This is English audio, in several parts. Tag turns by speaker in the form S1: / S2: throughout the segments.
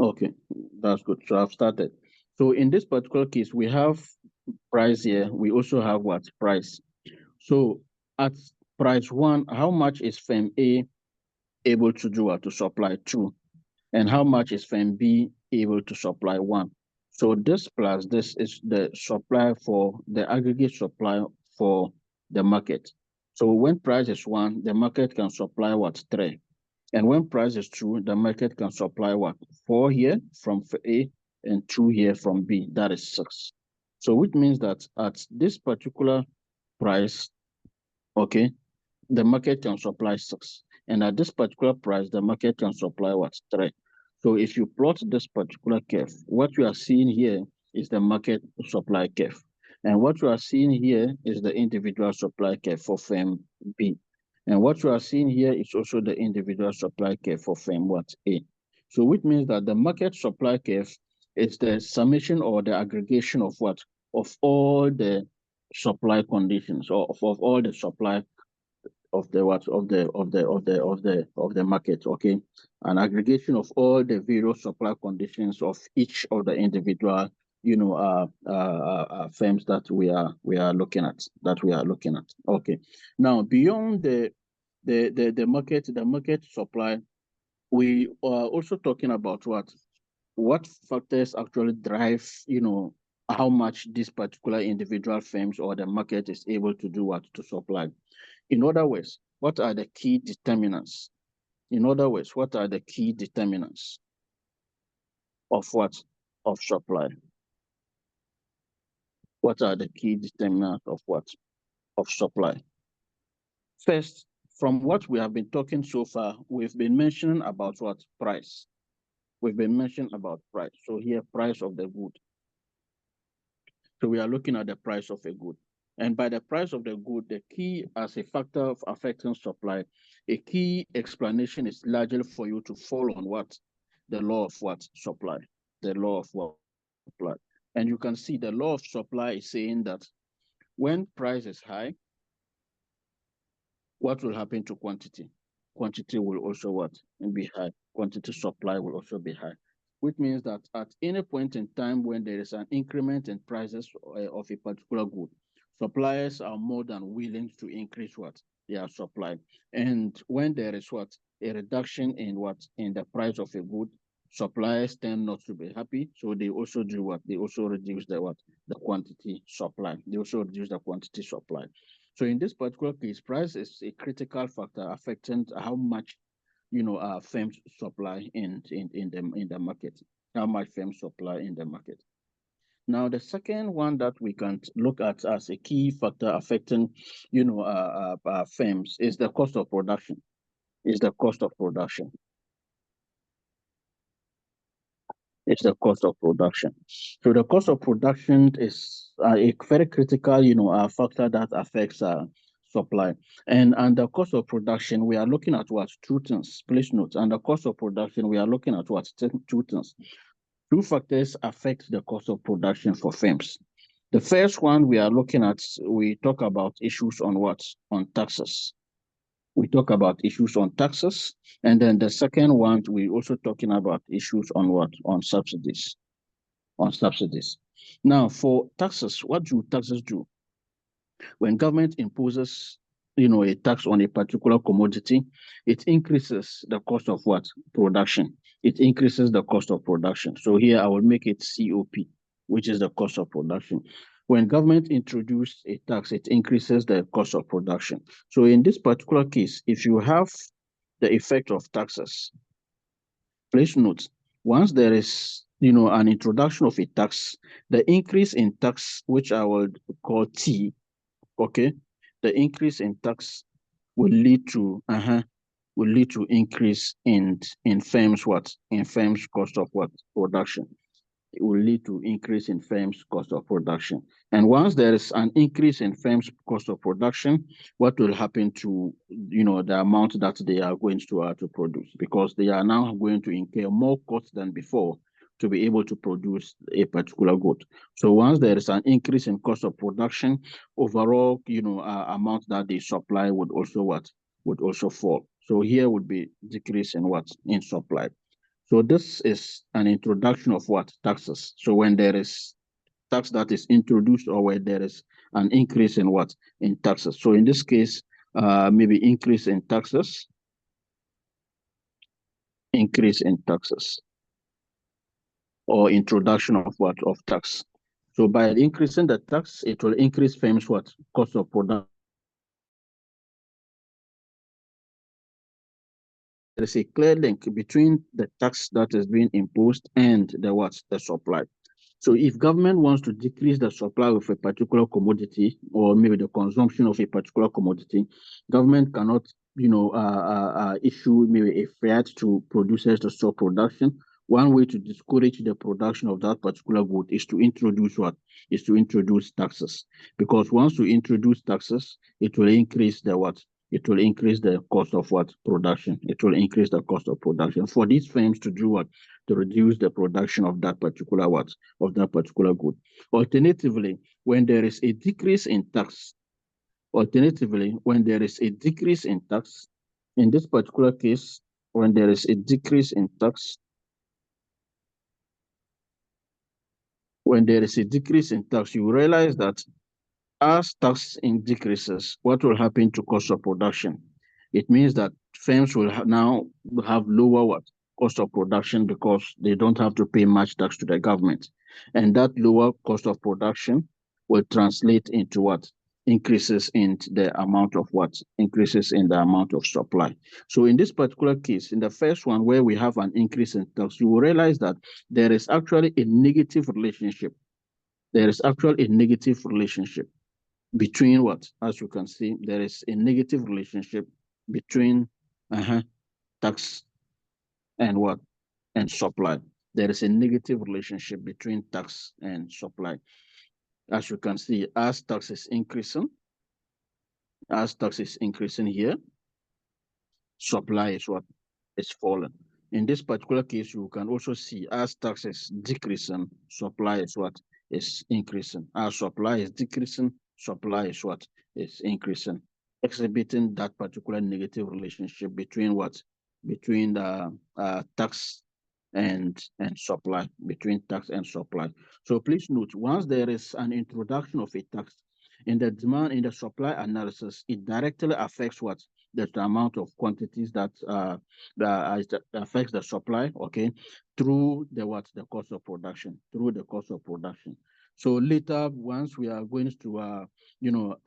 S1: Okay, that's good. So I've started. So in this particular case, we have price here. We also have what? Price. So at price one, how much is firm A able to do to supply two? And how much is firm B able to supply one? So this plus this is the supply for the aggregate supply for the market. So when price is one, the market can supply what? Three. And when price is two, the market can supply what? Four here from A and two here from B. That is six. So which means that at this particular price, okay, the market can supply six. And at this particular price, the market can supply what? Three. So if you plot this particular curve, what you are seeing here is the market supply curve. And what you are seeing here is the individual supply curve for firm B. And what you are seeing here is also the individual supply curve for firm what? A. So which means that the market supply curve is the summation or the aggregation of what? Of all the supply conditions or of all the supply of the what of the market, okay, an aggregation of all the various supply conditions of each of the individual firms that we are looking at okay. Now beyond the market supply, we are also talking about what factors actually drive how much this particular individual firms or the market is able to do what to supply. In other words, what are the key determinants? In other words, what are the key determinants of what? Of supply. What are the key determinants of what? Of supply. First, from what we have been talking so far, we've been mentioning about what? Price. We've been mentioning about price. So here, price of the good. So we are looking at the price of a good. And by the price of the good, the key as a factor of affecting supply, a key explanation is largely for you to fall on what? The law of what? Supply. The law of what? Supply. And you can see the law of supply is saying that when price is high, what will happen to quantity? Quantity will also what? Be high. Quantity supply will also be high, which means that at any point in time when there is an increment in prices of a particular good, suppliers are more than willing to increase what? Their supply. And when there is what? A reduction in what? In the price of a good, suppliers tend not to be happy. So they also do what? They also reduce the what? The quantity supply. They also reduce the quantity supply. So in this particular case, price is a critical factor affecting how much firms supply in the market, how much firms supply in the market. Now, the second one that we can look at as a key factor affecting, firms is the cost of production. Is the cost of production. It's the cost of production. So the cost of production is a very critical, factor that affects supply. And the cost of production, we are looking at what? Two things. Please note. And the cost of production, we are looking at what? Two things. Two factors affect the cost of production for firms. The first one we are looking at, we talk about issues on what? On taxes. We talk about issues on taxes. And then the second one, we also talking about issues on what? On subsidies. On subsidies. Now, for taxes, what do taxes do? When government imposes, a tax on a particular commodity, it increases the cost of what? Production. It increases the cost of production. So here I will make it COP, which is the cost of production. When government introduces a tax, it increases the cost of production. So in this particular case, if you have the effect of taxes, please note, once there is an introduction of a tax, the increase in tax, which I would call T, okay, the increase in tax will lead to increase in firms what? In firms cost of what? Production. It will lead to increase in firms cost of production. And once there is an increase in firms cost of production, what will happen to the amount that they are going to produce? Because they are now going to incur more costs than before to be able to produce a particular good. So once there is an increase in cost of production, overall, amount that they supply would also fall. So here would be decrease in what? In supply. So this is an introduction of what? Taxes. So when there is tax that is introduced or where there is an increase in what? In taxes. So in this case, maybe increase in taxes, increase in taxes, or introduction of what? Of tax. So by increasing the tax, it will increase firms what? Cost of production. There is a clear link between the tax that is being imposed and the what? The supply. So if government wants to decrease the supply of a particular commodity or maybe the consumption of a particular commodity, government cannot, issue maybe a fiat to producers to stop production. One way to discourage the production of that particular good is to introduce what? Is to introduce taxes. Because once you introduce taxes, it will increase the what? It will increase the cost of what? Production. It will increase the cost of production. For these firms to do what? To reduce the production of that particular what? Of that particular good. Alternatively, when there is a decrease in tax, in this particular case, when there is a decrease in tax, you realize that as tax decreases, what will happen to cost of production? It means that firms will now have lower what? Cost of production because they don't have to pay much tax to the government. And that lower cost of production will translate into what? Increases in the amount of what? Increases in the amount of supply. So in this particular case, in the first one where we have an increase in tax, you will realize that there is actually a negative relationship. There is actually a negative relationship between what? As you can see, there is a negative relationship between tax and what? And supply. There is a negative relationship between tax and supply. As you can see, as tax is increasing here, supply is what? Is falling. In this particular case, you can also see as tax is decreasing, supply is what? Is increasing. As supply is decreasing, supply is what? Is increasing, exhibiting that particular negative relationship between what? Between the tax and supply, between tax and supply. So please note, once there is an introduction of a tax in the demand, in the supply analysis, it directly affects what? The amount of quantities that affects the supply, okay, through the what? The cost of production, through the cost of production. So later, once we are going to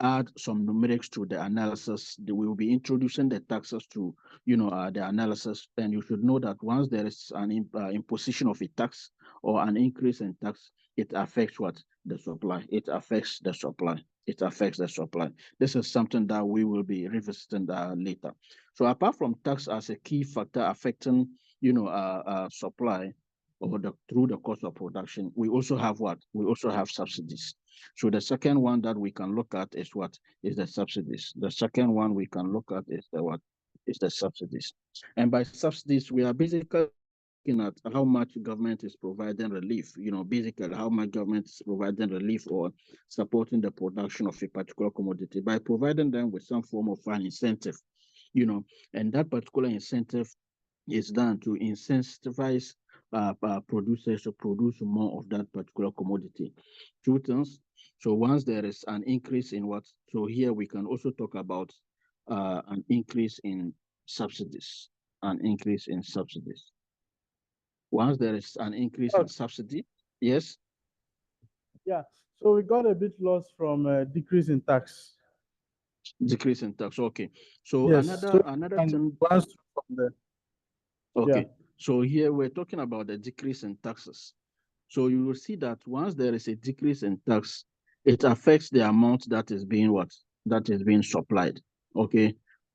S1: add some numerics to the analysis, we will be introducing the taxes to the analysis. And you should know that once there is an imposition of a tax or an increase in tax, it affects what? The supply. It affects the supply. It affects the supply. This is something that we will be revisiting later. So apart from tax as a key factor affecting supply or through the cost of production, we also have what? We also have subsidies. So the second one that we can look at is what? Is the subsidies. The second one we can look at is the what? Is the subsidies. And by subsidies, we are basically looking at how much government is providing relief, basically how much government is providing relief or supporting the production of a particular commodity by providing them with some form of an incentive, and that particular incentive is done to incentivize producers to produce more of that particular commodity. Two things. So once there is an increase in what, so here we can also talk about an increase in subsidies, Once there is an increase in subsidy, yes?
S2: Yeah, so we got a bit lost from decrease in tax.
S1: Decrease in tax, okay. So
S2: yes,
S1: another thing.
S2: From the,
S1: okay, so here we're talking about the decrease in taxes. So you will see that once there is a decrease in tax, it affects the amount that is being what? That is being supplied, okay?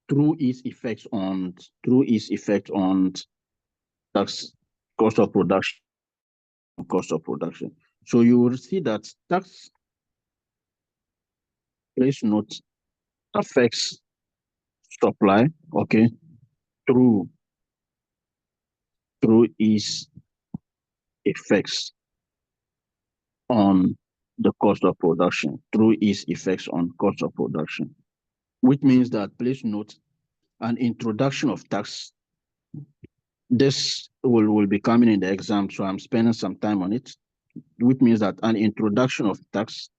S1: Through its effect on tax, cost of production. So you will see that tax, please note, affects supply, okay, through its effects on the cost of production, which means that, please note, an introduction of tax This will be coming in the exam, so I'm spending some time on it, which means that an introduction of tax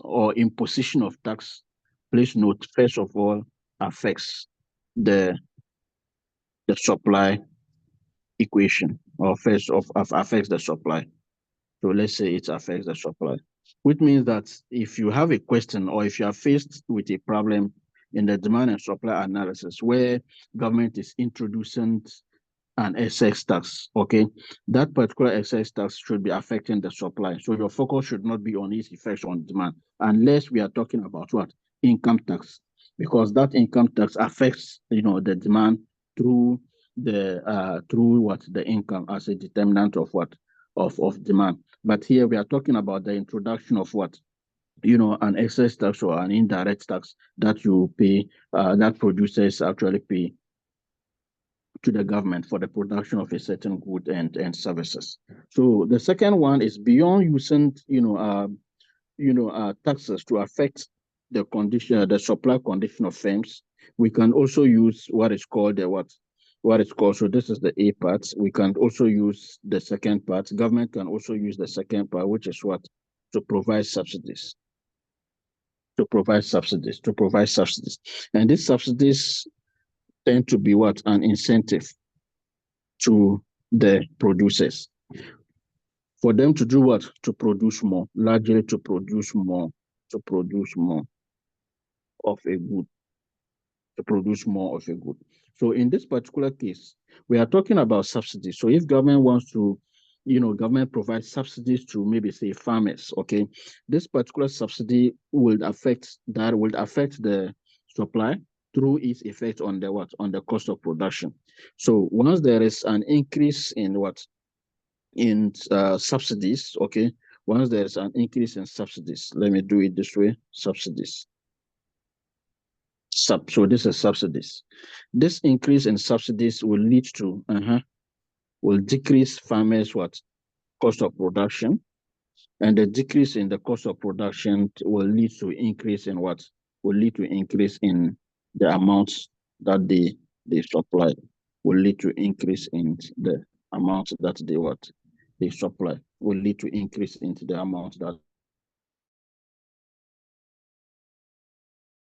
S1: or imposition of tax, please note, first of all, affects the supply equation, or affects the supply. So let's say it affects the supply, which means that if you have a question or if you are faced with a problem in the demand and supply analysis where government is introducing an excess tax, okay, that particular excess tax should be affecting the supply. So your focus should not be on its effects on demand, unless we are talking about what? Income tax, because that income tax affects, the demand through the income as a determinant of what? Of demand. But here we are talking about the introduction of what? An excess tax or an indirect tax that you pay, that producers actually pay to the government for the production of a certain good and services. So the second one is beyond using taxes to affect the condition, the supply condition of firms. We can also use what is called the what is called. So this is the A part. We can also use the second part. Government can also use the second part, which is what? To provide subsidies. And these subsidies tend to be what? An incentive to the producers for them to do what? To produce more, largely to produce more of a good, So in this particular case, we are talking about subsidies. So if government wants to, government provides subsidies to maybe say farmers, okay, this particular subsidy will affect the supply through its effect on the what? On the cost of production. So once there is an increase in what? In subsidies, okay, once there's an increase in subsidies, let me do it this way, subsidies. So this is subsidies. This increase in subsidies will lead to, will decrease farmers' what? Cost of production. And the decrease in the cost of production will lead to increase in what? Will lead to increase in the amounts that they supply. Will lead to increase in the amount that they supply. Will lead to increase into the amount that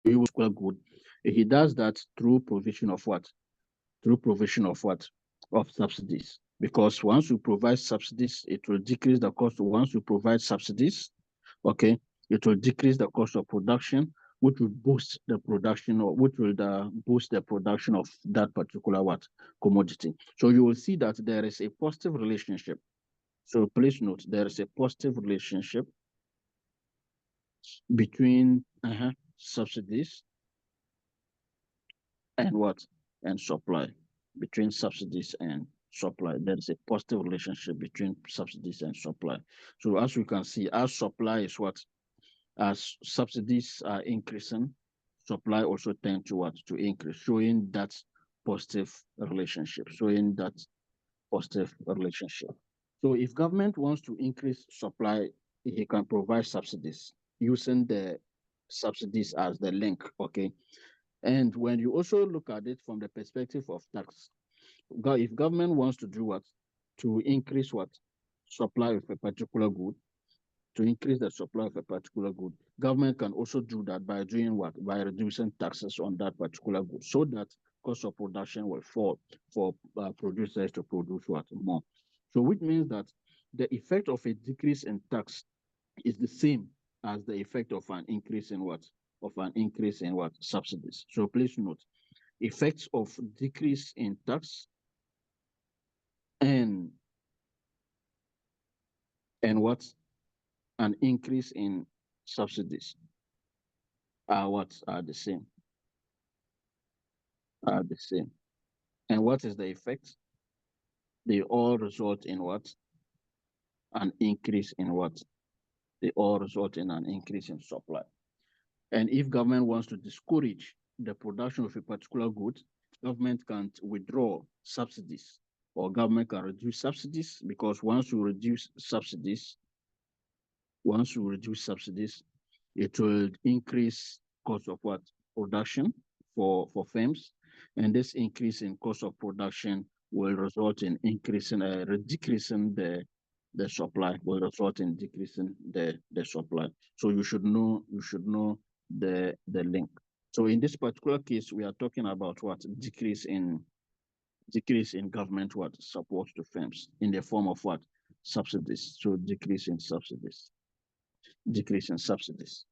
S1: you will good. He does that through provision of what? Through provision of what? Of subsidies. Because once you provide subsidies, it will decrease the cost. Once you provide subsidies, okay, it will decrease the cost of production, which will boost the production, or which will boost the production of that particular what? Commodity. So you will see that there is a positive relationship. So please note, there is a positive relationship between subsidies and what? And supply. Between subsidies and supply, there is a positive relationship between subsidies and supply. So as we can see, as supply is what? As subsidies are increasing, supply also tend to what? To increase, showing that positive relationship. So if government wants to increase supply, he can provide subsidies using the subsidies as the link, okay? And when you also look at it from the perspective of tax, if government wants to do what? To increase what? Supply of a particular good, to increase the supply of a particular good, government can also do that by doing what? By reducing taxes on that particular good, so that cost of production will fall for producers to produce what? More. So which means that the effect of a decrease in tax is the same as the effect of an increase in what? Of an increase in what? Subsidies. So please note, effects of decrease in tax and what? An increase in subsidies are what? Are the same. Are the same. And what is the effect? They all result in what? An increase in what? They all result in an increase in supply. And if government wants to discourage the production of a particular good, government can withdraw subsidies, or government can reduce subsidies, because once you reduce subsidies, it will increase cost of what? Production for firms. And this increase in cost of production will result in decreasing the supply, will result in decreasing the supply. So you should know the link. So in this particular case, we are talking about what? Decrease in government what? Support to firms in the form of what? Subsidies. So decrease in subsidies. Decrease in subsidies.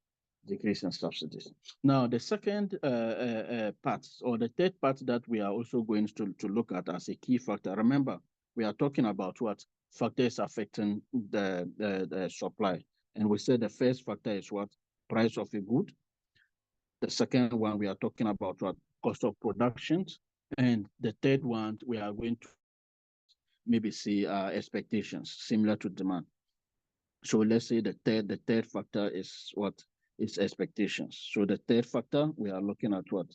S1: Decrease in subsidies. Now, the second part, or the third part that we are also going to look at as a key factor. Remember, we are talking about what? Factors affecting the supply. And we said the first factor is what? Price of a good. The second one, we are talking about what? Cost of production. And the third one, we are going to maybe see expectations similar to demand. So let's say the third factor is what? Is expectations. So the third factor, we are looking at what?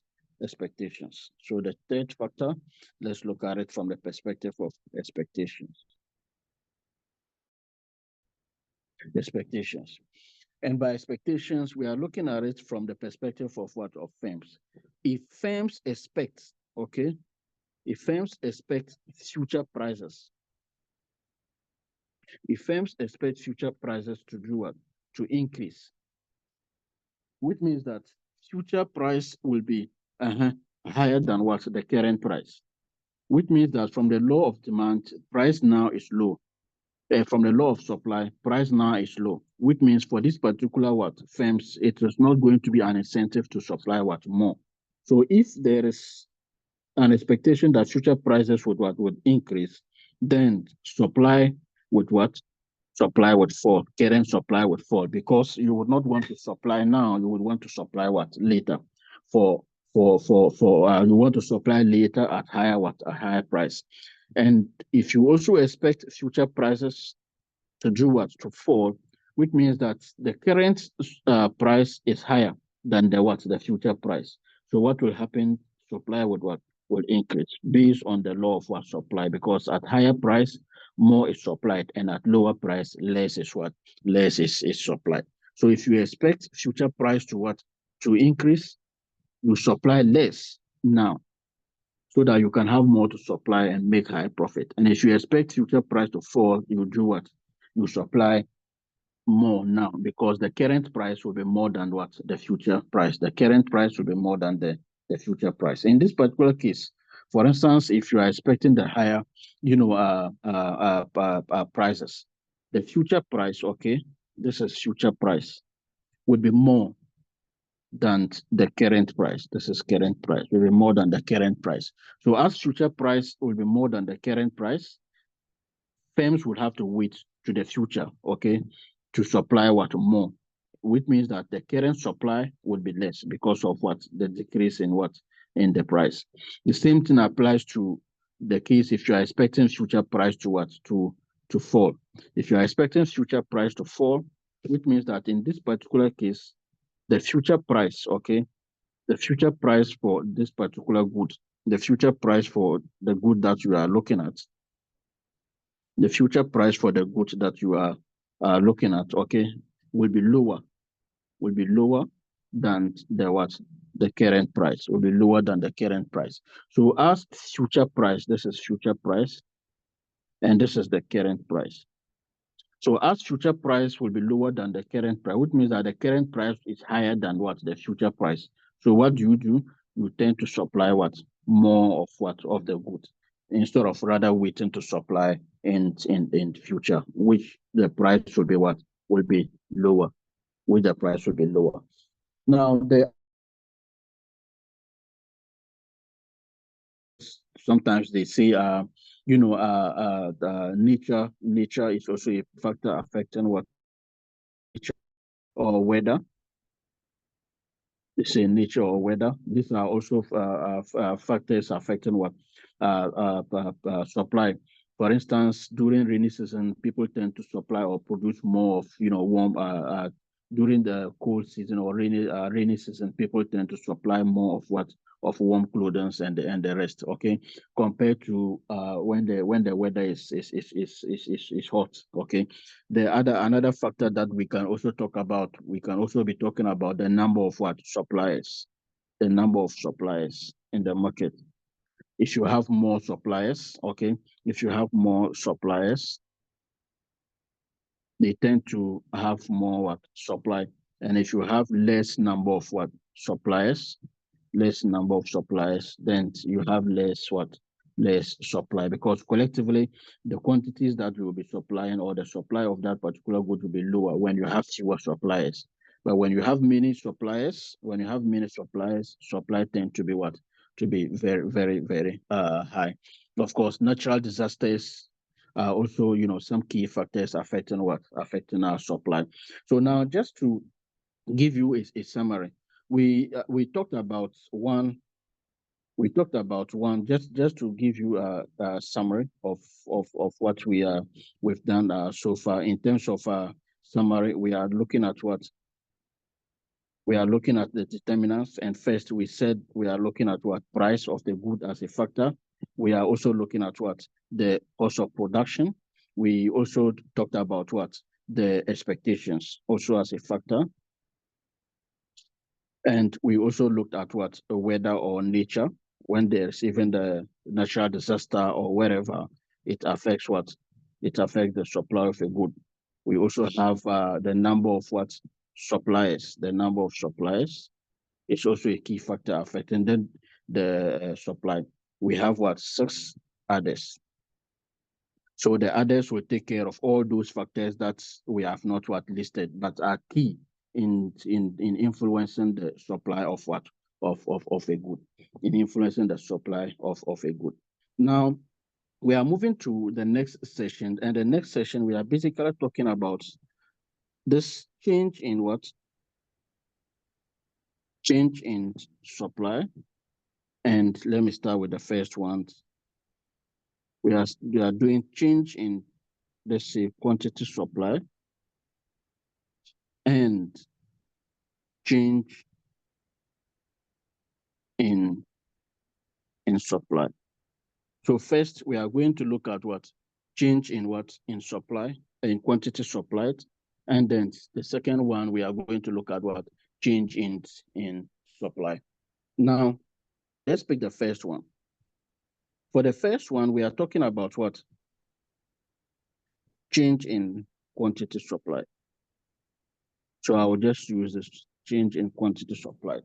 S1: Expectations. So the third factor, let's look at it from the perspective of expectations. Expectations. And by expectations, we are looking at it from the perspective of what? Of firms. If firms expect, okay, if firms expect future prices, if firms expect future prices to do what? To increase, which means that future price will be higher than what? The current price, which means that from the law of demand, price now is low. From the law of supply, price now is low, which means for this particular what? Firms, it is not going to be an incentive to supply what? More. So if there is an expectation that future prices would increase, then supply would what? Supply would fall. Current supply would fall, because you would not want to supply now. You would want to supply what? Later. You want to supply later at higher what? A higher price. And if you also expect future prices to do what? To fall, which means that the current price is higher than the what? The future price. So what will happen? Supply would what? Will increase based on the law of what? Supply, because at higher price, more is supplied, and at lower price, less is what? Less is supplied. So if you expect future price to what? To increase, you supply less now, so that you can have more to supply and make high profit. And if you expect future price to fall, you do what? You supply more now, because the current price will be more than what? The future price. The current price will be more than the future price. In this particular case, for instance, if you are expecting the higher, prices, the future price, okay, this is future price, would be more than the current price. This is current price, will be more than the current price. So as future price will be more than the current price, firms would have to wait to the future, okay, to supply what? More, which means that the current supply will be less because of what? The decrease in what? In the price. The same thing applies to the case if you are expecting future price to what? To fall. If you are expecting future price to fall, which means that in this particular case, the future price, okay, the future price for this particular good, the future price for the good that you are looking at, the future price for the goods that you are looking at, okay, will be lower than the what? The current price will be lower than the current price. So as future price, this is future price, and this is the current price. So as future price will be lower than the current price, which means that the current price is higher than what? The future price. So what do? You tend to supply what? More of what? Of the goods, instead of rather waiting to supply in future, which the price will be what? Will be lower, which the price will be lower. Now, sometimes they say, nature is also a factor affecting what? Nature or weather. They say nature or weather. These are also factors affecting what? Supply. For instance, during rainy season, people tend to supply or produce more of, warm. During the cold season or rainy season, people tend to supply more of what? Of warm clothing and the rest. Okay, compared to when the weather is hot. Okay, another factor that we can also talk about, we can also be talking about the number of what? Suppliers. The number of suppliers. in the market. If you have more suppliers, okay, if you have more suppliers, they tend to have more what supply. And if you have less number of what suppliers, less number of suppliers, then you have less what less supply, because collectively the quantities that you will be supplying or the supply of that particular good will be lower when you have fewer suppliers. But when you have many suppliers, supply tend to be what to be very, very, very high. Of course, natural disasters are also, some key factors affecting our supply. So now, just to give you a summary, we talked about one. We talked about one, just to give you a summary of what we've done so far. In terms of summary, we are looking at the determinants. And first, we said we are looking at what price of the good as a factor. We are also looking at what the cost of production. We also talked about what the expectations also as a factor. And we also looked at what the weather or nature, when there's even the natural disaster or wherever, it affects the supply of a good. We also have the number of suppliers. The number of suppliers is also a key factor affecting the supply. We have 6 others. So the others will take care of all those factors that we have not listed, but are key in influencing the supply of a good, in influencing the supply of a good. Now we are moving to the next session, and the next session we are basically talking about this change in supply. And let me start with the first one. We are doing change in, let's say, quantity supply and change in supply. So first, we are going to look at change in supply, in quantity supplied, and then the second one we are going to look at change in supply. Now, let's pick the first one. For the first one, we are talking about change in quantity supply. So I will just use this change in quantity supply.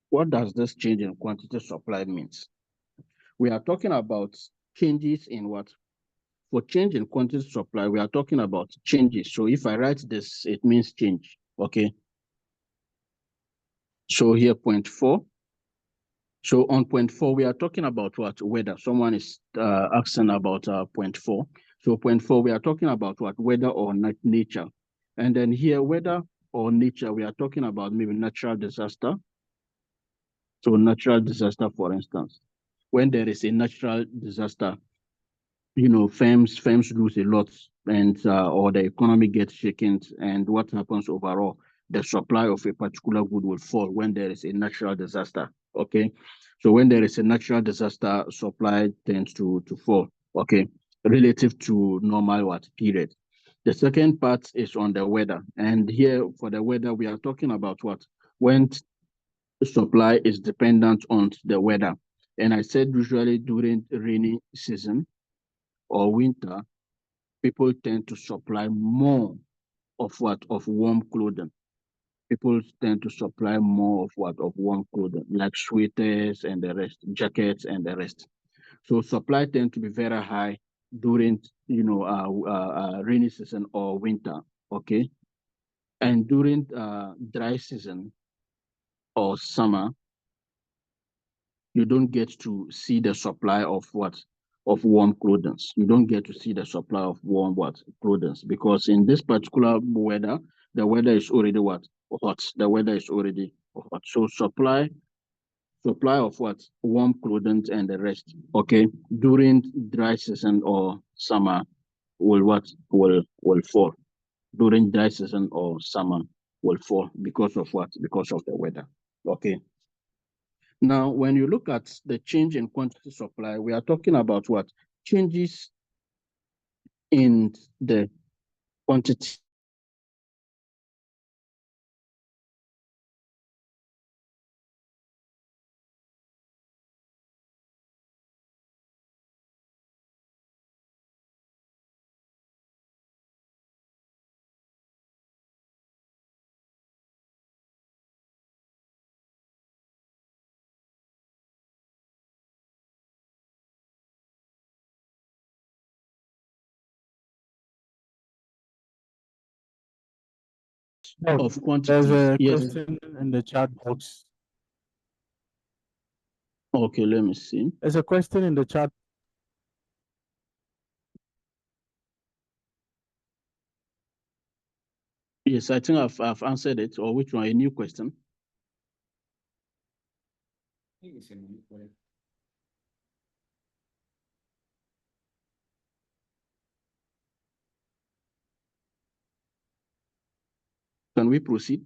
S1: What does this change in quantity supply means? We are talking about changes in for change in quantity supply, we are talking about changes. So if I write this, it means change, okay? So here, point 4. So on point 4, we are talking about weather. Someone is asking about point 4. So point 4, we are talking about weather or nature. And then here, weather or nature, we are talking about maybe natural disaster. So natural disaster, for instance, when there is a natural disaster, firms lose a lot, and or the economy gets shaken, and what happens overall, the supply of a particular good will fall when there is a natural disaster. Okay, so when there is a natural disaster, supply tends to fall. Okay, relative to normal period. The second part is on the weather, and here for the weather, we are talking about when supply is dependent on the weather. And I said usually during rainy season or winter, people tend to supply more of warm clothing. People tend to supply more of warm clothing, like sweaters and the rest, jackets and the rest. So supply tend to be very high during rainy season or winter. Okay, and during dry season or summer, you don't get to see the supply of warm clothing. You don't get to see the supply of warm clothing, because in this particular weather, the weather is already hot. The weather is already hot. So supply of warm clothing and the rest. Okay, during dry season or summer will fall. During dry season or summer will fall because of because of the weather. Okay. Now, when you look at the change in quantity supply, we are talking about changes in the quantity of
S2: There's
S1: quantities.
S2: a
S1: Yes.
S2: question in the chat box.
S1: Okay, let me see.
S2: There's a question in the chat.
S1: Yes, I think I've answered it. Or which one? A new question? Can we proceed?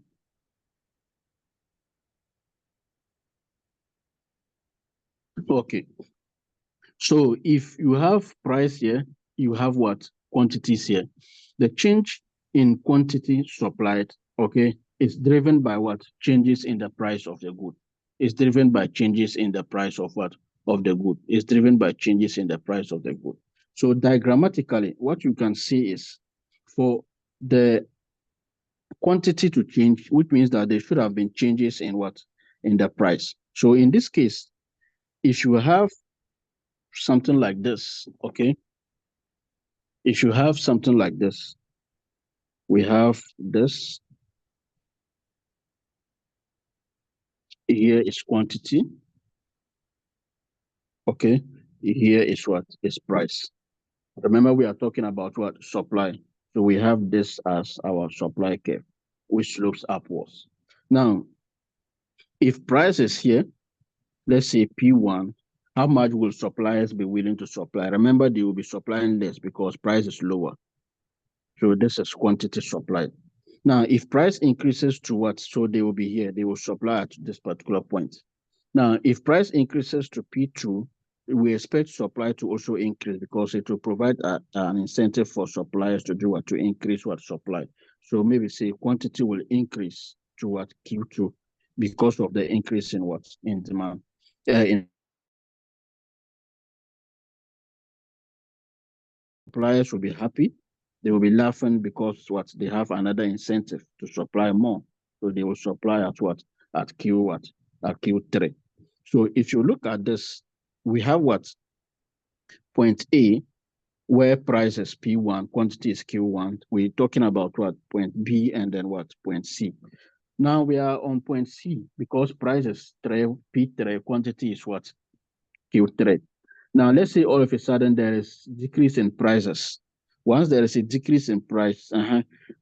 S1: Okay. So if you have price here, you have what? Quantities here. The change in quantity supplied, okay, is driven by what? Changes in the price of the good. It's driven by changes in the price of what? Of the good. It's driven by changes in the price of the good. So diagrammatically, what you can see is for the quantity to change, which means that there should have been changes in what? In the price. So in this case, if you have something like this, okay, if you have something like this, we have this, here is quantity, okay, here is what? Is price. Remember, we are talking about what? Supply. So we have this as our supply curve, which slopes upwards. Now, if price is here, let's say P1, how much will suppliers be willing to supply? Remember, they will be supplying less because price is lower. So this is quantity supplied. Now, if price increases to what? So they will be here, they will supply at this particular point. Now, if price increases to P2, we expect supply to also increase because it will provide an incentive for suppliers to do what? To increase what? Supply. So maybe say quantity will increase to what? Q2 because of the increase in what? In demand. In suppliers will be happy. They will be laughing because what? They have another incentive to supply more. So they will supply at what? At Q what? At Q3. So if you look at this, we have what? Point A, where price is P1, quantity is Q1. We're talking about what? Point B and then what? Point C. Now we are on point C because price is 3, P3, quantity is what? Q3. Now, let's say all of a sudden there is decrease in prices. Once there is a decrease in price,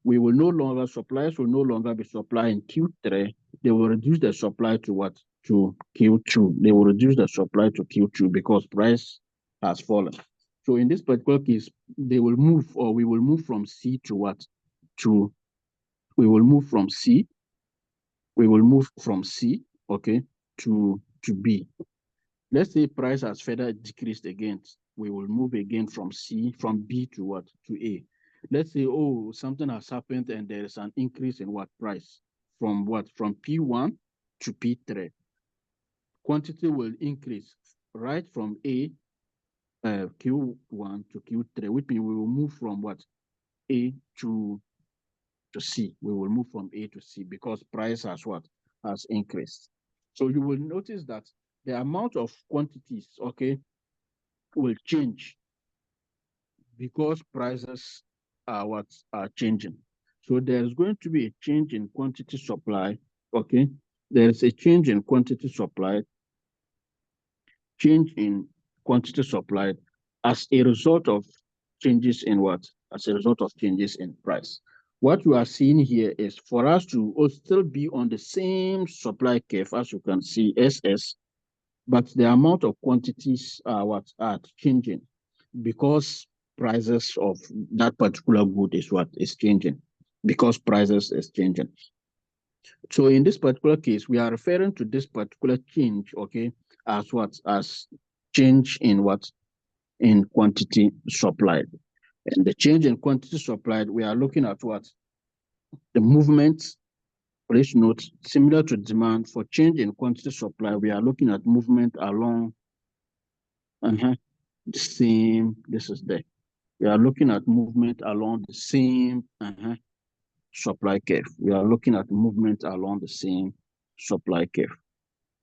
S1: we will no longer, suppliers will no longer be supplying Q3. They will reduce the supply to what? To Q2. They will reduce the supply to Q2 because price has fallen. So in this particular case, they will move, or we will move from C to what? To, we will move from C. We will move from C, okay, to B. Let's say price has further decreased again. We will move again from C, from B to what? To A. Let's say, oh, something has happened and there is an increase in what? Price. From what? From P1 to P3. Quantity will increase right from A, Q1 to Q3, which means we will move from what? A to C. We will move from A to C because price has what? Has increased. So you will notice that the amount of quantities, okay, will change because prices are what are changing. So there's going to be a change in quantity supply, okay? There's a change in quantity supply, change in quantity supplied as a result of changes in what? As a result of changes in price. What you are seeing here is for us to still be on the same supply curve, as you can see, SS, but the amount of quantities are what are changing because prices of that particular good is what is changing because prices is changing. So in this particular case, we are referring to this particular change, okay, as what? As change in what? In quantity supplied. And the change in quantity supplied, we are looking at what? The movement, please note, similar to demand, for change in quantity supply, we are looking at movement along the same, this is there. We are looking at movement along the same supply curve. We are looking at movement along the same supply curve.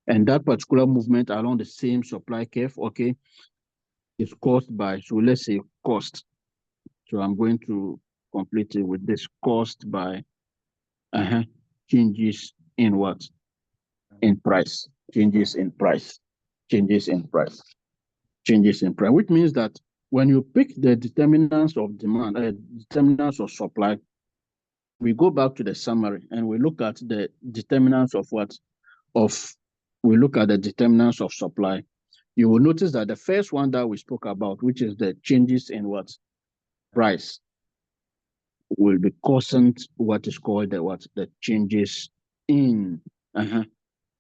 S1: And that particular movement along the same supply curve, okay, is caused by, so let's say cost. So I'm going to complete it with this, cost by changes in what? In price. Changes in price. Changes in price. Changes in price, which means that when you pick the determinants of demand, determinants of supply, we go back to the summary and we look at the determinants of what? We look at the determinants of supply. You will notice that the first one that we spoke about, which is the changes in what? Price, will be causing what is called the what? The changes in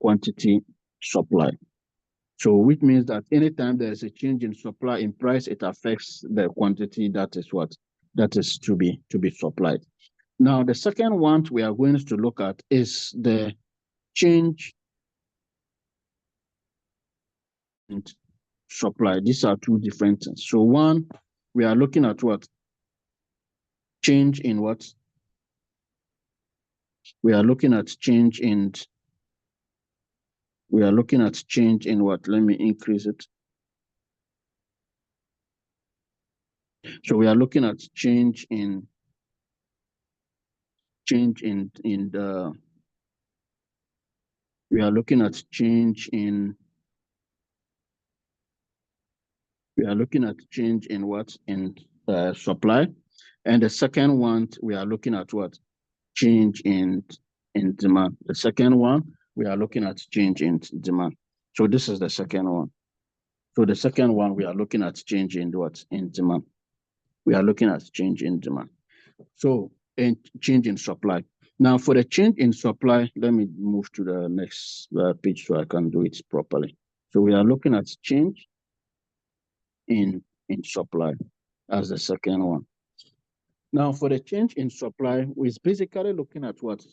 S1: quantity supply. So which means that anytime there is a change in supply in price, it affects the quantity that is what? That is to be supplied. Now, the second one we are going to look at is the change in supply. These are two different things. So one, we are looking at what? Change in what? We are looking at change in what? Let me increase it. So we are looking at change in the we are looking at change in what? In supply. And the second one, we are looking at what? Change in demand. The second one, we are looking at change in demand. So this is the second one. So the second one, we are looking at change in what? In demand. We are looking at change in demand. So, and change in supply. Now, for the change in supply, let me move to the next page so I can do it properly. So we are looking at change in supply as the second one. Now, for the change in supply, we're basically looking at what?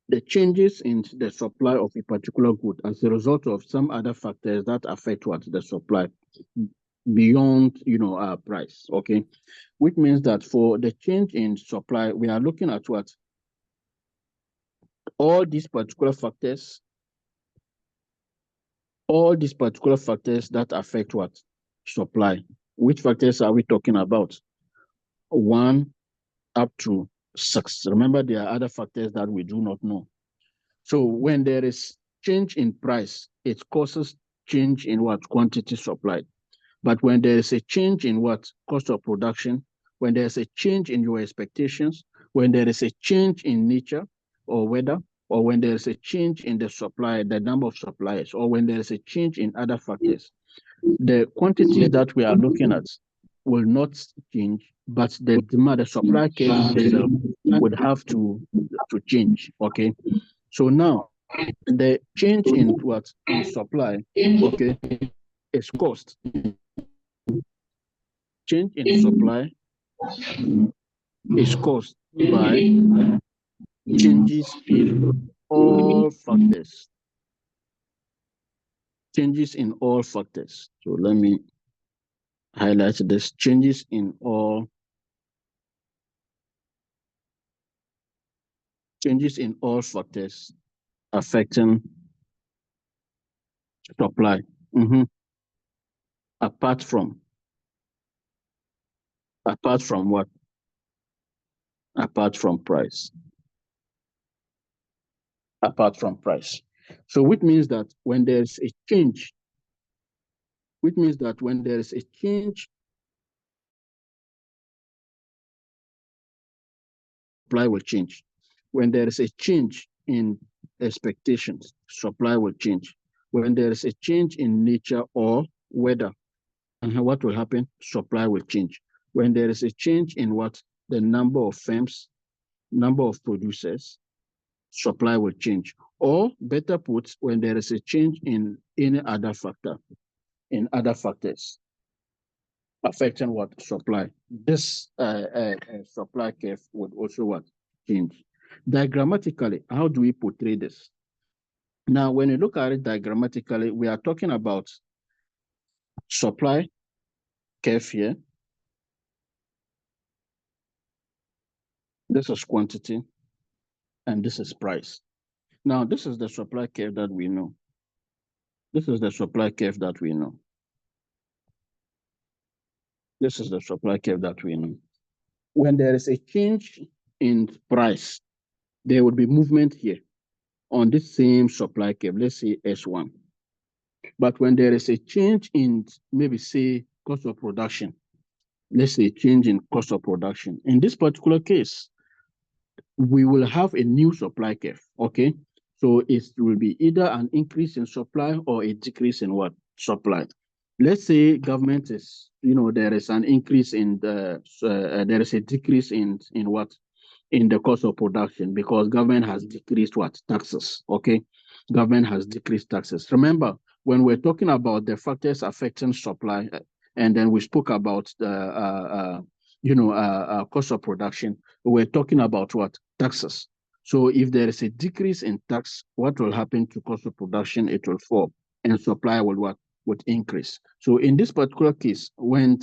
S1: The changes in the supply of a particular good as a result of some other factors that affect what? The supply beyond, our price, okay? Which means that for the change in supply, we are looking at what? All these particular factors that affect what? Supply. Which factors are we talking about? 1 up to 6. Remember, there are other factors that we do not know. So when there is change in price, it causes change in what? Quantity supplied. But when there is a change in what? Cost of production, when there's a change in your expectations, when there is a change in nature or weather, or when there is a change in the supply, the number of suppliers, or when there is a change in other factors, the quantity that we are looking at will not change, but the demand, the supply curve itself would have to change. Okay. So now the change in what? In supply, okay, is cost. Change in supply is caused by changes in all factors. Changes in all factors. So let me highlight this. Changes in all factors affecting supply. Apart from what? Apart from price. Apart from price. So which means that when there's a change, supply will change. When there is a change in expectations, supply will change. When there is a change in nature or weather, what will happen? Supply will change. When there is a change in what? The number of firms, number of producers, supply will change. Or better put, when there is a change in any other factor, in other factors affecting what? Supply. This supply curve would also what? Change. Diagrammatically, how do we portray this? Now, when you look at it diagrammatically, we are talking about supply curve here. This is quantity, and this is price. Now, this is the supply curve that we know. This is the supply curve that we know. This is the supply curve that we know. When there is a change in price, there would be movement here on this same supply curve, let's say S1. But when there is a change in maybe say cost of production, let's say change in cost of production, in this particular case, we will have a new supply curve, okay? So it will be either an increase in supply or a decrease in what? Supply. Let's say government is, there is an increase in there is a decrease in what? In the cost of production because government has decreased what? Taxes, okay? Government has decreased taxes. Remember, when we're talking about the factors affecting supply, and then we spoke about the, cost of production, we're talking about what? Taxes. So if there is a decrease in tax, what will happen to cost of production? It will fall, and supply will what? Would increase. So in this particular case, when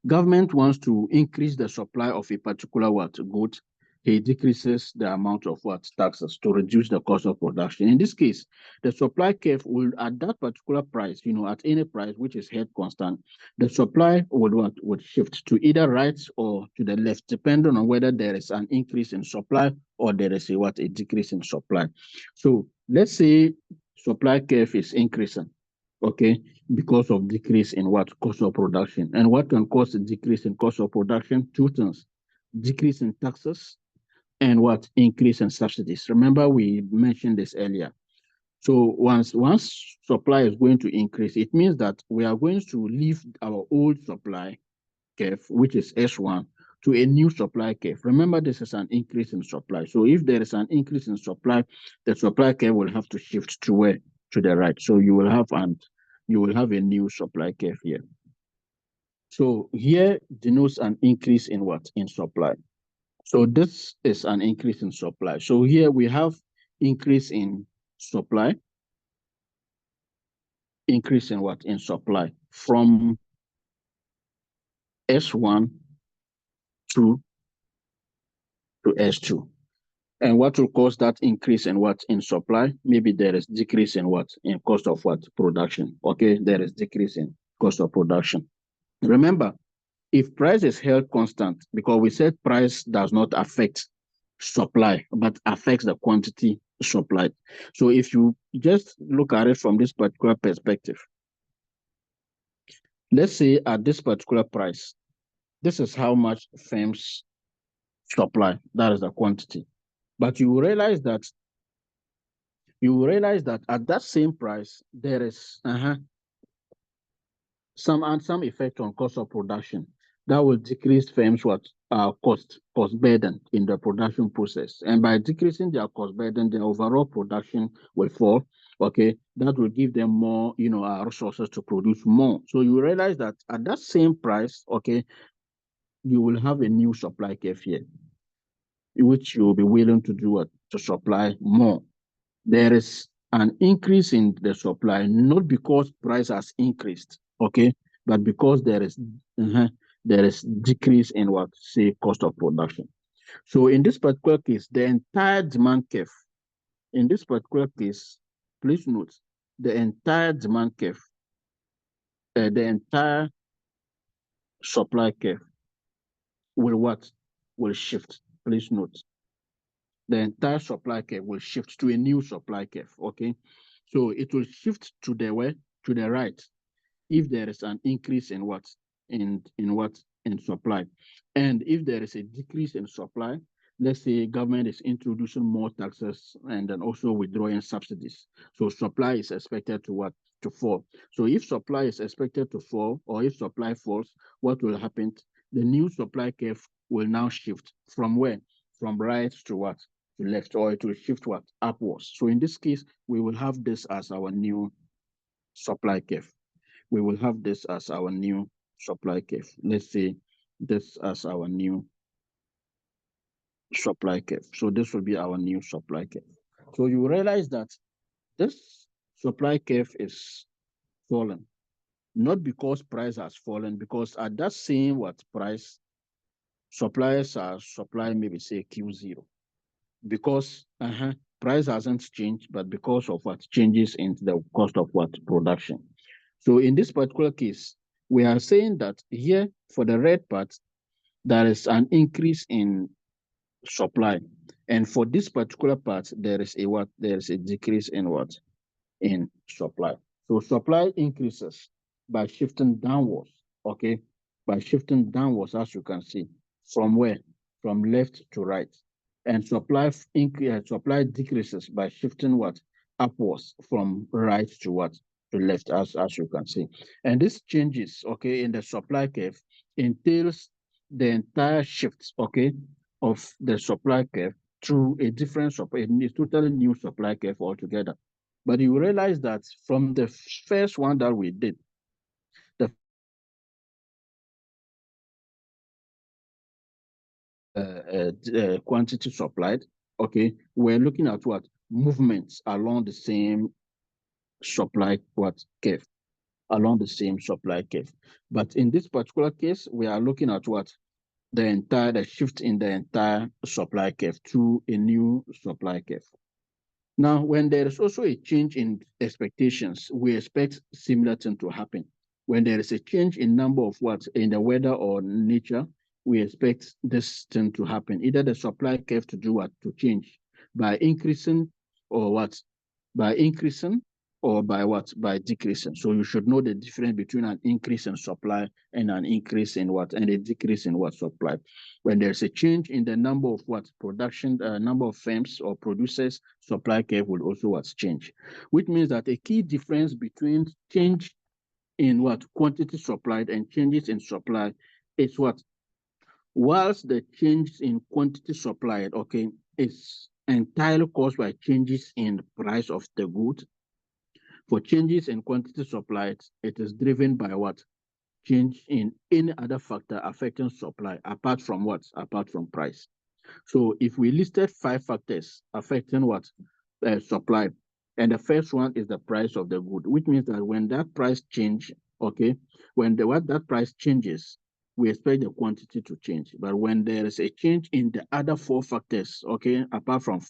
S1: government wants to increase the supply of a particular what good, he decreases the amount of what taxes to reduce the cost of production. In this case, the supply curve will at that particular price, at any price which is held constant, the supply would shift to either right or to the left, depending on whether there is an increase in supply or there is a decrease in supply. So let's say supply curve is increasing, okay, because of decrease in what? Cost of production. And what can cause a decrease in cost of production? Two things: decrease in taxes and what? Increase in subsidies. Remember, we mentioned this earlier. So once supply is going to increase, it means that we are going to leave our old supply curve, which is S1, to a new supply curve. Remember, this is an increase in supply. So if there is an increase in supply, the supply curve will have to shift to where? To the right. So you will have a new supply curve here. So here denotes an increase in what? In supply. So this is an increase in supply. So here we have increase in supply, increase in what? In supply from S1 to S2. And what will cause that increase in what? In supply? Maybe there is decrease in what? In cost of what? Production. Okay, there is decrease in cost of production. Remember, if price is held constant, because we said price does not affect supply, but affects the quantity supplied. So if you just look at it from this particular perspective, let's say at this particular price, this is how much firms supply, that is the quantity. But you will realize that at that same price, there is some effect on cost of production that will decrease firms what cost burden in the production process. And by decreasing their cost burden, their overall production will fall. Okay, that will give them more, resources to produce more. So you realize that at that same price, okay, you will have a new supply curve here, which you will be willing to do what? To supply more. There is an increase in the supply, not because price has increased, okay, but because there is decrease in what? Say cost of production. So in this particular case, the entire demand curve, in this particular case, please note the entire demand curve, the entire supply curve will what? Will shift. Please note the entire supply curve will shift to a new supply curve. Okay, so it will shift to the where? To the right if there is an increase in what? In supply. And if there is a decrease in supply, let's say government is introducing more taxes and then also withdrawing subsidies. So supply is expected to what? To fall. So if supply is expected to fall, or if supply falls, what will happen? The new supply curve will now shift from where? From right to what? To left, or it will shift what? Upwards. So in this case, we will have this as our new supply curve. We will have this as our new supply curve. Let's say this as our new supply curve. So this will be our new supply curve. So you realize that this supply curve is fallen, not because price has fallen, because at that same what price, suppliers are supplying maybe say Q0, because price hasn't changed, but because of what? Changes in the cost of what? Production. So in this particular case, we are saying that here for the red part, there is an increase in supply. And for this particular part, there is a what? There is a decrease in what? In supply. So supply increases by shifting downwards, okay? By shifting downwards, as you can see, from where? From left to right. And supply decreases by shifting what? Upwards from right to what? To left, as you can see. And this changes, okay, in the supply curve entails the entire shift, okay, of the supply curve through a different supply, a totally new supply curve altogether. But you realize that from the first one that we did, the quantity supplied, okay, we're looking at what? Movements along the same supply what curve, along the same supply curve. But in this particular case, we are looking at what? The shift in the entire supply curve to a new supply curve. Now, when there is also a change in expectations, we expect similar thing to happen. When there is a change in number of what in the weather or nature, we expect this thing to happen. Either the supply curve to do what? To change by increasing or what? By increasing or by what? By decreasing. So you should know the difference between an increase in supply and an increase in what? And a decrease in what supply. When there's a change in the number of what? Production, number of firms or producers, supply curve will also what? Change. Which means that a key difference between change in what? Quantity supplied and changes in supply is what? Whilst the change in quantity supplied, okay, is entirely caused by changes in the price of the good. For changes in quantity supplied, it is driven by what? Change in any other factor affecting supply, apart from what? Apart from price. So if we listed 5 factors affecting what? Supply, and the first one is the price of the good, which means that when that price change, okay, when that price changes, we expect the quantity to change. But when there is a change in the other 4 factors, okay, apart from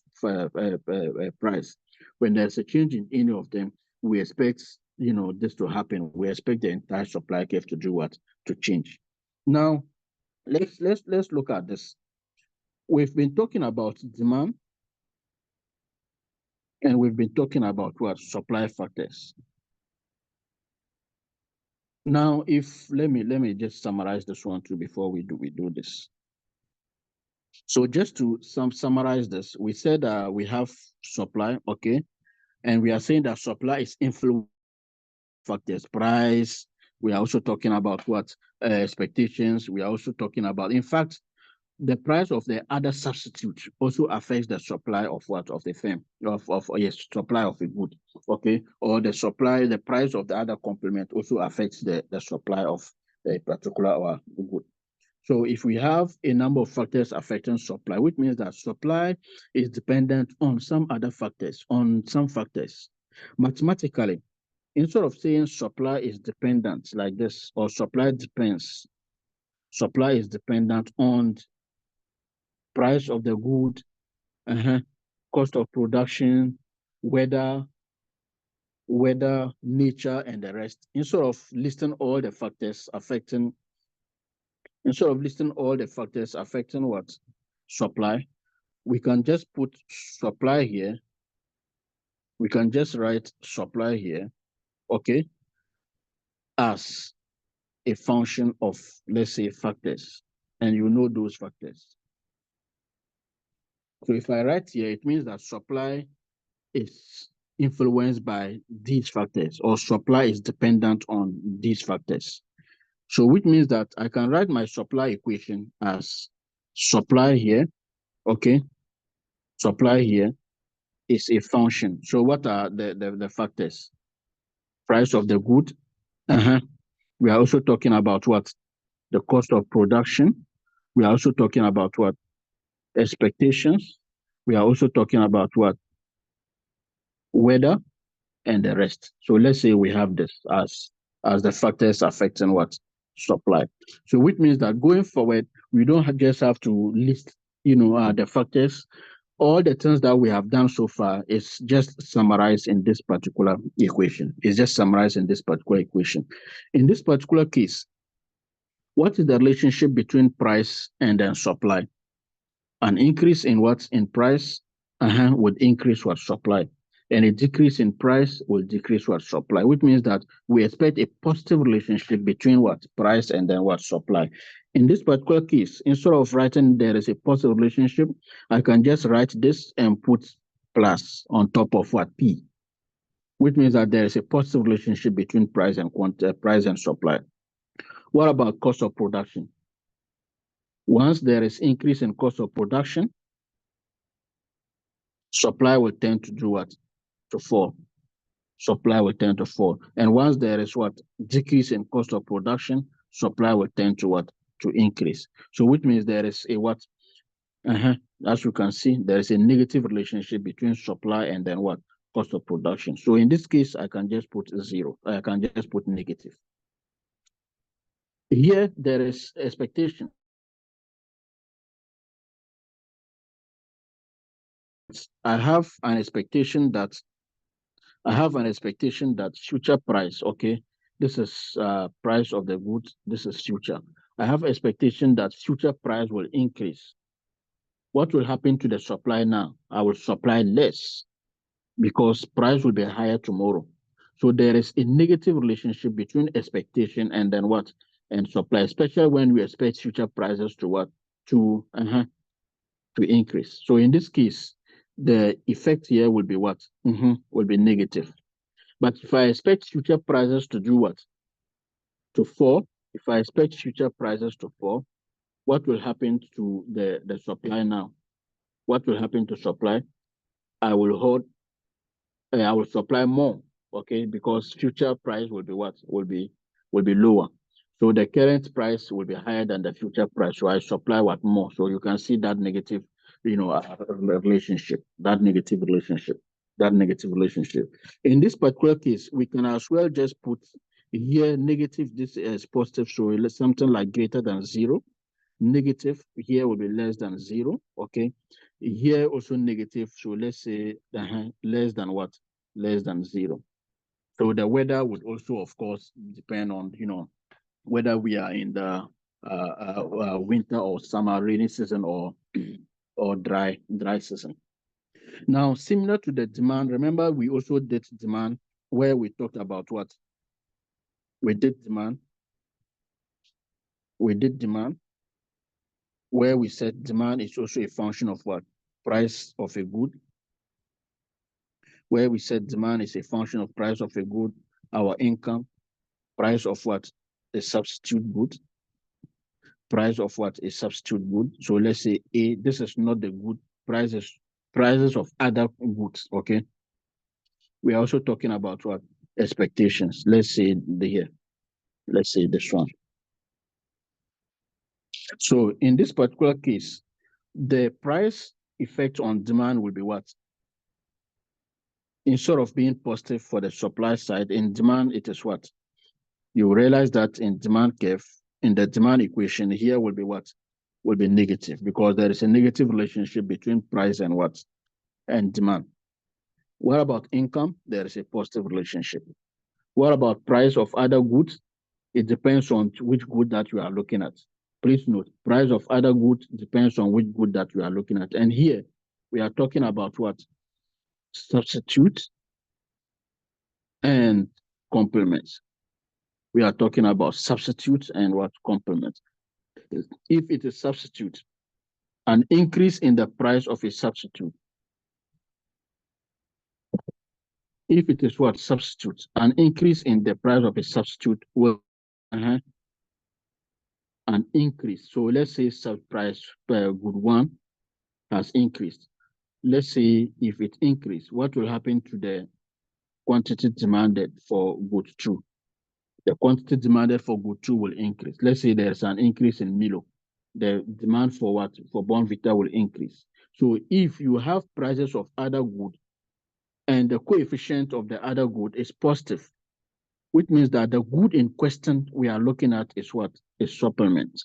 S1: price, when there's a change in any of them, we expect this to happen. We expect the entire supply curve to do what? To change. Now, let's look at this. We've been talking about demand, and we've been talking about what? Supply factors. Now, if let me just summarize this one too before we do this. So just to summarize this, we said we have supply, okay, and we are saying that supply is influenced factors, price. We are also talking about what? Expectations. We are also talking about, in fact, the price of the other substitute also affects the supply of what? Of the firm, of yes, supply of a good, okay, or the price of the other complement also affects the supply of a particular good. So if we have a number of factors affecting supply, which means that supply is dependent on some other factors, on some factors. Mathematically, instead of saying supply is dependent like this, or supply depends, supply is dependent on price of the good, cost of production, weather, nature, and the rest. Instead of listing all the factors affecting what? Supply, we can just put supply here. We can just write supply here, okay, as a function of, let's say, factors, and you know those factors. So if I write here, it means that supply is influenced by these factors, or supply is dependent on these factors. So which means that I can write my supply equation as supply here, okay? Supply here is a function. So what are the factors? Price of the good. We are also talking about what? The cost of production. We are also talking about what? Expectations. We are also talking about what? Weather, and the rest. So let's say we have this as the factors affecting what? Supply. So which means that going forward, we don't just have to list, the factors. All the things that we have done so far is just summarized in this particular equation. It's just summarized in this particular equation. In this particular case, what is the relationship between price and then supply? An increase in what? In price would increase what? Supply. And a decrease in price will decrease what? Supply, which means that we expect a positive relationship between what? Price and then what? Supply. In this particular case, instead of writing there is a positive relationship, I can just write this and put plus on top of what? P, which means that there is a positive relationship between price and price and supply. What about cost of production? Once there is increase in cost of production, supply will tend to do what? To fall. Supply will tend to fall. And once there is what? Decrease in cost of production, supply will tend to what? To increase. So which means there is a what? As you can see, there is a negative relationship between supply and then what? Cost of production. So in this case, I can just put zero. I can just put negative. Here, there is expectation. I have an expectation that future price, okay, this is price of the goods, this is future. I have expectation that future price will increase. What will happen to the supply now? I will supply less because price will be higher tomorrow. So there is a negative relationship between expectation and then what? And supply, especially when we expect future prices to what? To increase. So in this case, the effect here will be what? Will be negative. But if I expect future prices to do what? To fall, if I expect future prices to fall, what will happen to the supply now? What will happen to supply? I will supply more, okay, because future price will be what? Will be lower. So the current price will be higher than the future price. So I supply what? More. So you can see that negative, relationship, that negative relationship. In this particular case, we can as well just put here negative, this is positive, so something like greater than zero. Negative here will be less than zero, okay? Here also negative, so let's say less than what? Less than zero. So the weather would also, of course, depend on, whether we are in the winter or summer, rainy season or dry season. Now, similar to the demand, remember we also did demand where we talked about what? We did demand where we said demand is also a function of what? Price of a good. Where we said demand is a function of price of a good, our income, price of what? A substitute good. Price of what? A substitute good. So let's say A, this is not the good prices of other goods, okay? We are also talking about what? Expectations. Let's say let's say this one. So in this particular case, the price effect on demand will be what? Instead of being positive for the supply side, in demand, it is what? You realize that in demand curve, in the demand equation here will be what? Will be negative because there is a negative relationship between price and what? And demand. What about income? There is a positive relationship. What about price of other goods? It depends on which good that you are looking at. Please note, price of other goods depends on which good that you are looking at. And here, we are talking about what? Substitute and complements. We are talking about substitute and what? Complement. If it is substitute, an increase in the price of a substitute. If it is what? Substitute, an increase in the price of a substitute will an increase. So let's say sub price per good one has increased. Let's say if it increased, what will happen to the quantity demanded for good two? The quantity demanded for good two will increase. Let's say there's an increase in Milo. The demand for what? For Bonvita will increase. So if you have prices of other good and the coefficient of the other good is positive, which means that the good in question we are looking at is what? Is supplement.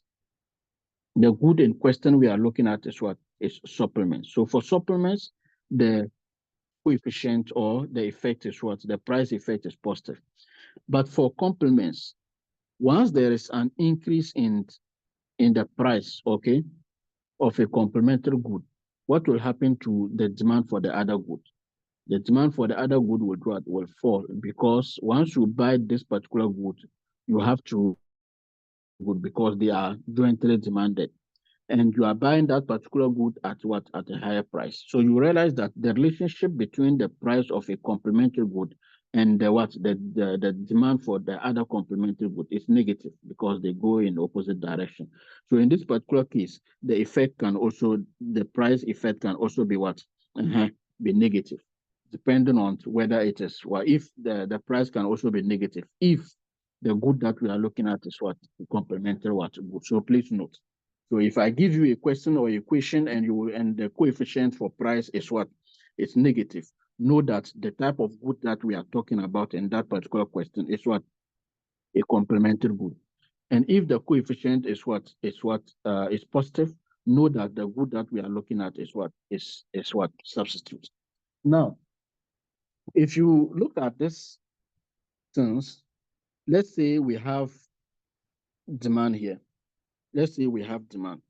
S1: The good in question we are looking at is what? Is supplement. So for supplements, the coefficient or the effect is what? The price effect is positive. But for complements, once there is an increase in the price, okay, of a complementary good, what will happen to the demand for the other good? The demand for the other good will fall, because once you buy this particular good, you have to good because they are jointly demanded, and you are buying that particular good at what? At a higher price. So you realize that the relationship between the price of a complementary good and the demand for the other complementary good is negative, because they go in opposite direction. So in this particular case, the price effect can also be what? Be negative, depending on whether it is, well, if the price can also be negative if the good that we are looking at is what? Complementary what? Good. So please note. So if I give you a question or equation, and the coefficient for price is what? It's negative. Know that the type of good that we are talking about in that particular question is what? A complementary good. And if the coefficient is what? Is positive, know that the good that we are looking at is what? Is what? Substitute. Now, if you look at this things, let's say we have demand here. Let's say we have demand.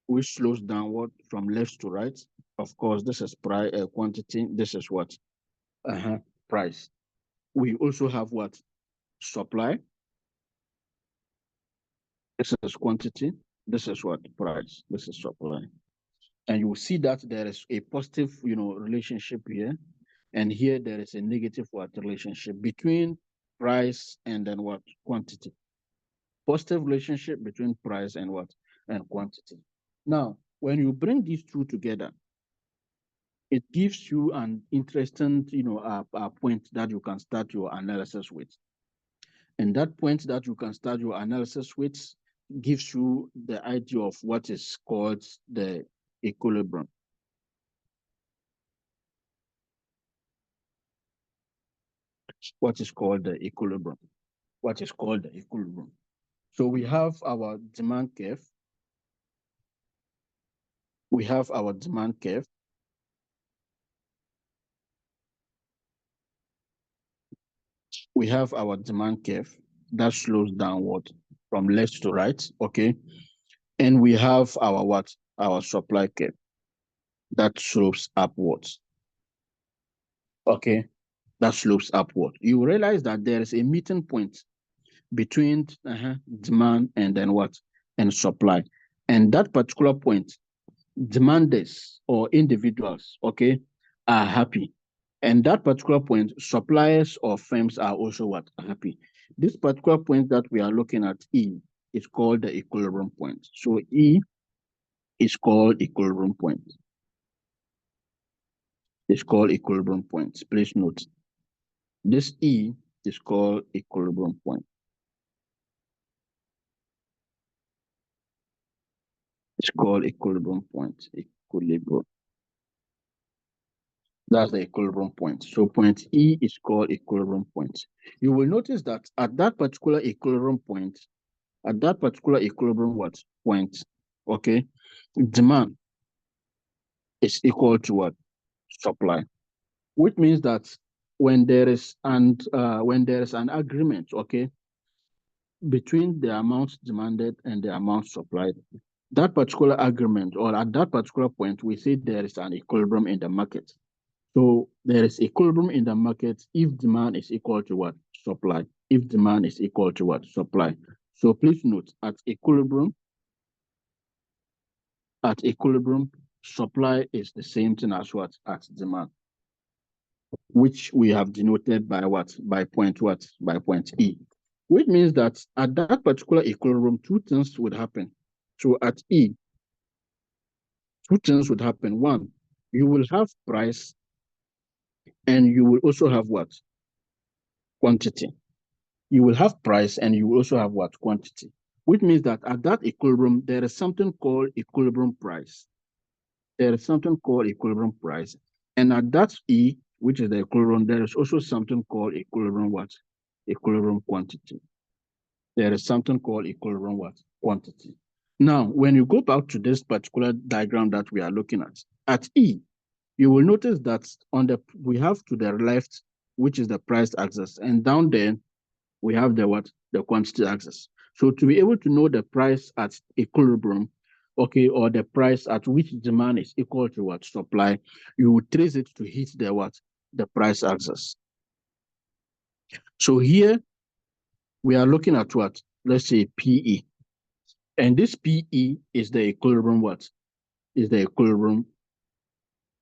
S1: Which slows downward from left to right. Of course, this is quantity. This is what? Price. We also have what? Supply. This is quantity. This is what? Price. This is supply. And you will see that there is a positive, relationship here. And here there is a negative what? Relationship between price and then what? Quantity. Positive relationship between price and what? And quantity. Now, when you bring these two together, it gives you an interesting, point that you can start your analysis with. And that point that you can start your analysis with gives you the idea of what is called the equilibrium. What is called the equilibrium? What is called the equilibrium? So we have our demand curve. We have our demand curve. We have our demand curve that slows downward from left to right, okay? And we have our what? Our supply curve that slopes upwards, okay? That slopes upward. You realize that there is a meeting point between demand and then what? And supply. And that particular point, demanders or individuals, okay, are happy. And that particular point, suppliers or firms are also what? Happy. This particular point that we are looking at, E, is called the equilibrium point. So E is called equilibrium point. It's called equilibrium point. Please note. This E is called equilibrium point. It's called equilibrium point. Equilibrium. That's the equilibrium point. So point E is called equilibrium point. You will notice that at that particular equilibrium point, what? Point, okay, demand is equal to what? Supply. Which means that when there is an agreement, okay, between the amount demanded and the amount supplied, that particular agreement, or at that particular point, we say there is an equilibrium in the market. So there is equilibrium in the market if demand is equal to what? Supply. If demand is equal to what? Supply. So please note, at equilibrium, supply is the same thing as what? At demand, which we have denoted by what? By point what? By point E. Which means that at that particular equilibrium, two things would happen. So at E, two things would happen. One, you will have price, and you will also have what? Quantity. You will have price, and you will also have what? Quantity. Which means that at that equilibrium, there is something called equilibrium price. There is something called equilibrium price. And at that E, which is the equilibrium, there is also something called equilibrium what? Equilibrium quantity. There is something called equilibrium what? Quantity. Now, when you go back to this particular diagram that we are looking at E, you will notice that we have to the left, which is the price axis, and down there, we have the what? The quantity axis. So to be able to know the price at equilibrium, okay, or the price at which demand is equal to what? Supply, you would trace it to hit the what? The price axis. So here we are looking at what? Let's say PE. And this PE is the equilibrium what? Is the equilibrium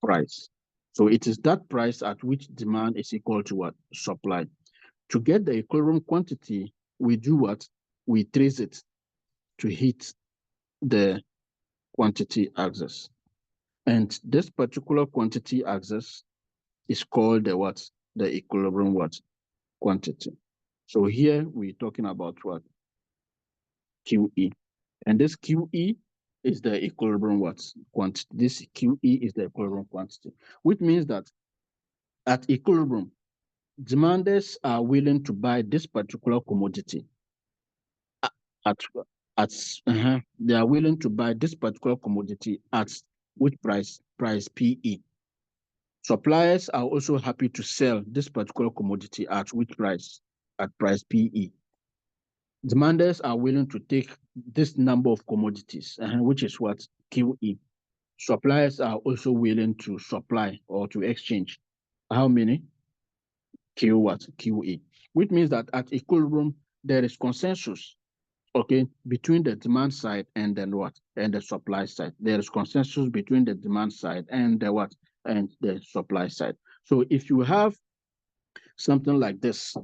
S1: price. So it is that price at which demand is equal to what? Supply. To get the equilibrium quantity, we do what? We trace it to hit the quantity axis. And this particular quantity axis is called the what? The equilibrium what? Quantity. So here we're talking about what? QE. And this QE is the equilibrium what? Quantity. This QE is the equilibrium quantity, which means that at equilibrium, demanders are willing to buy this particular commodity at they are willing to buy this particular commodity at which price? Price PE. Suppliers are also happy to sell this particular commodity at which price? At price PE. Demanders are willing to take this number of commodities, which is what? QE. Suppliers are also willing to supply or to exchange how many? Q what? QE. Which means that at equilibrium, there is consensus, okay, between the demand side and then what? And the supply side. There is consensus between the demand side and the what? And the supply side. So if you have something like this,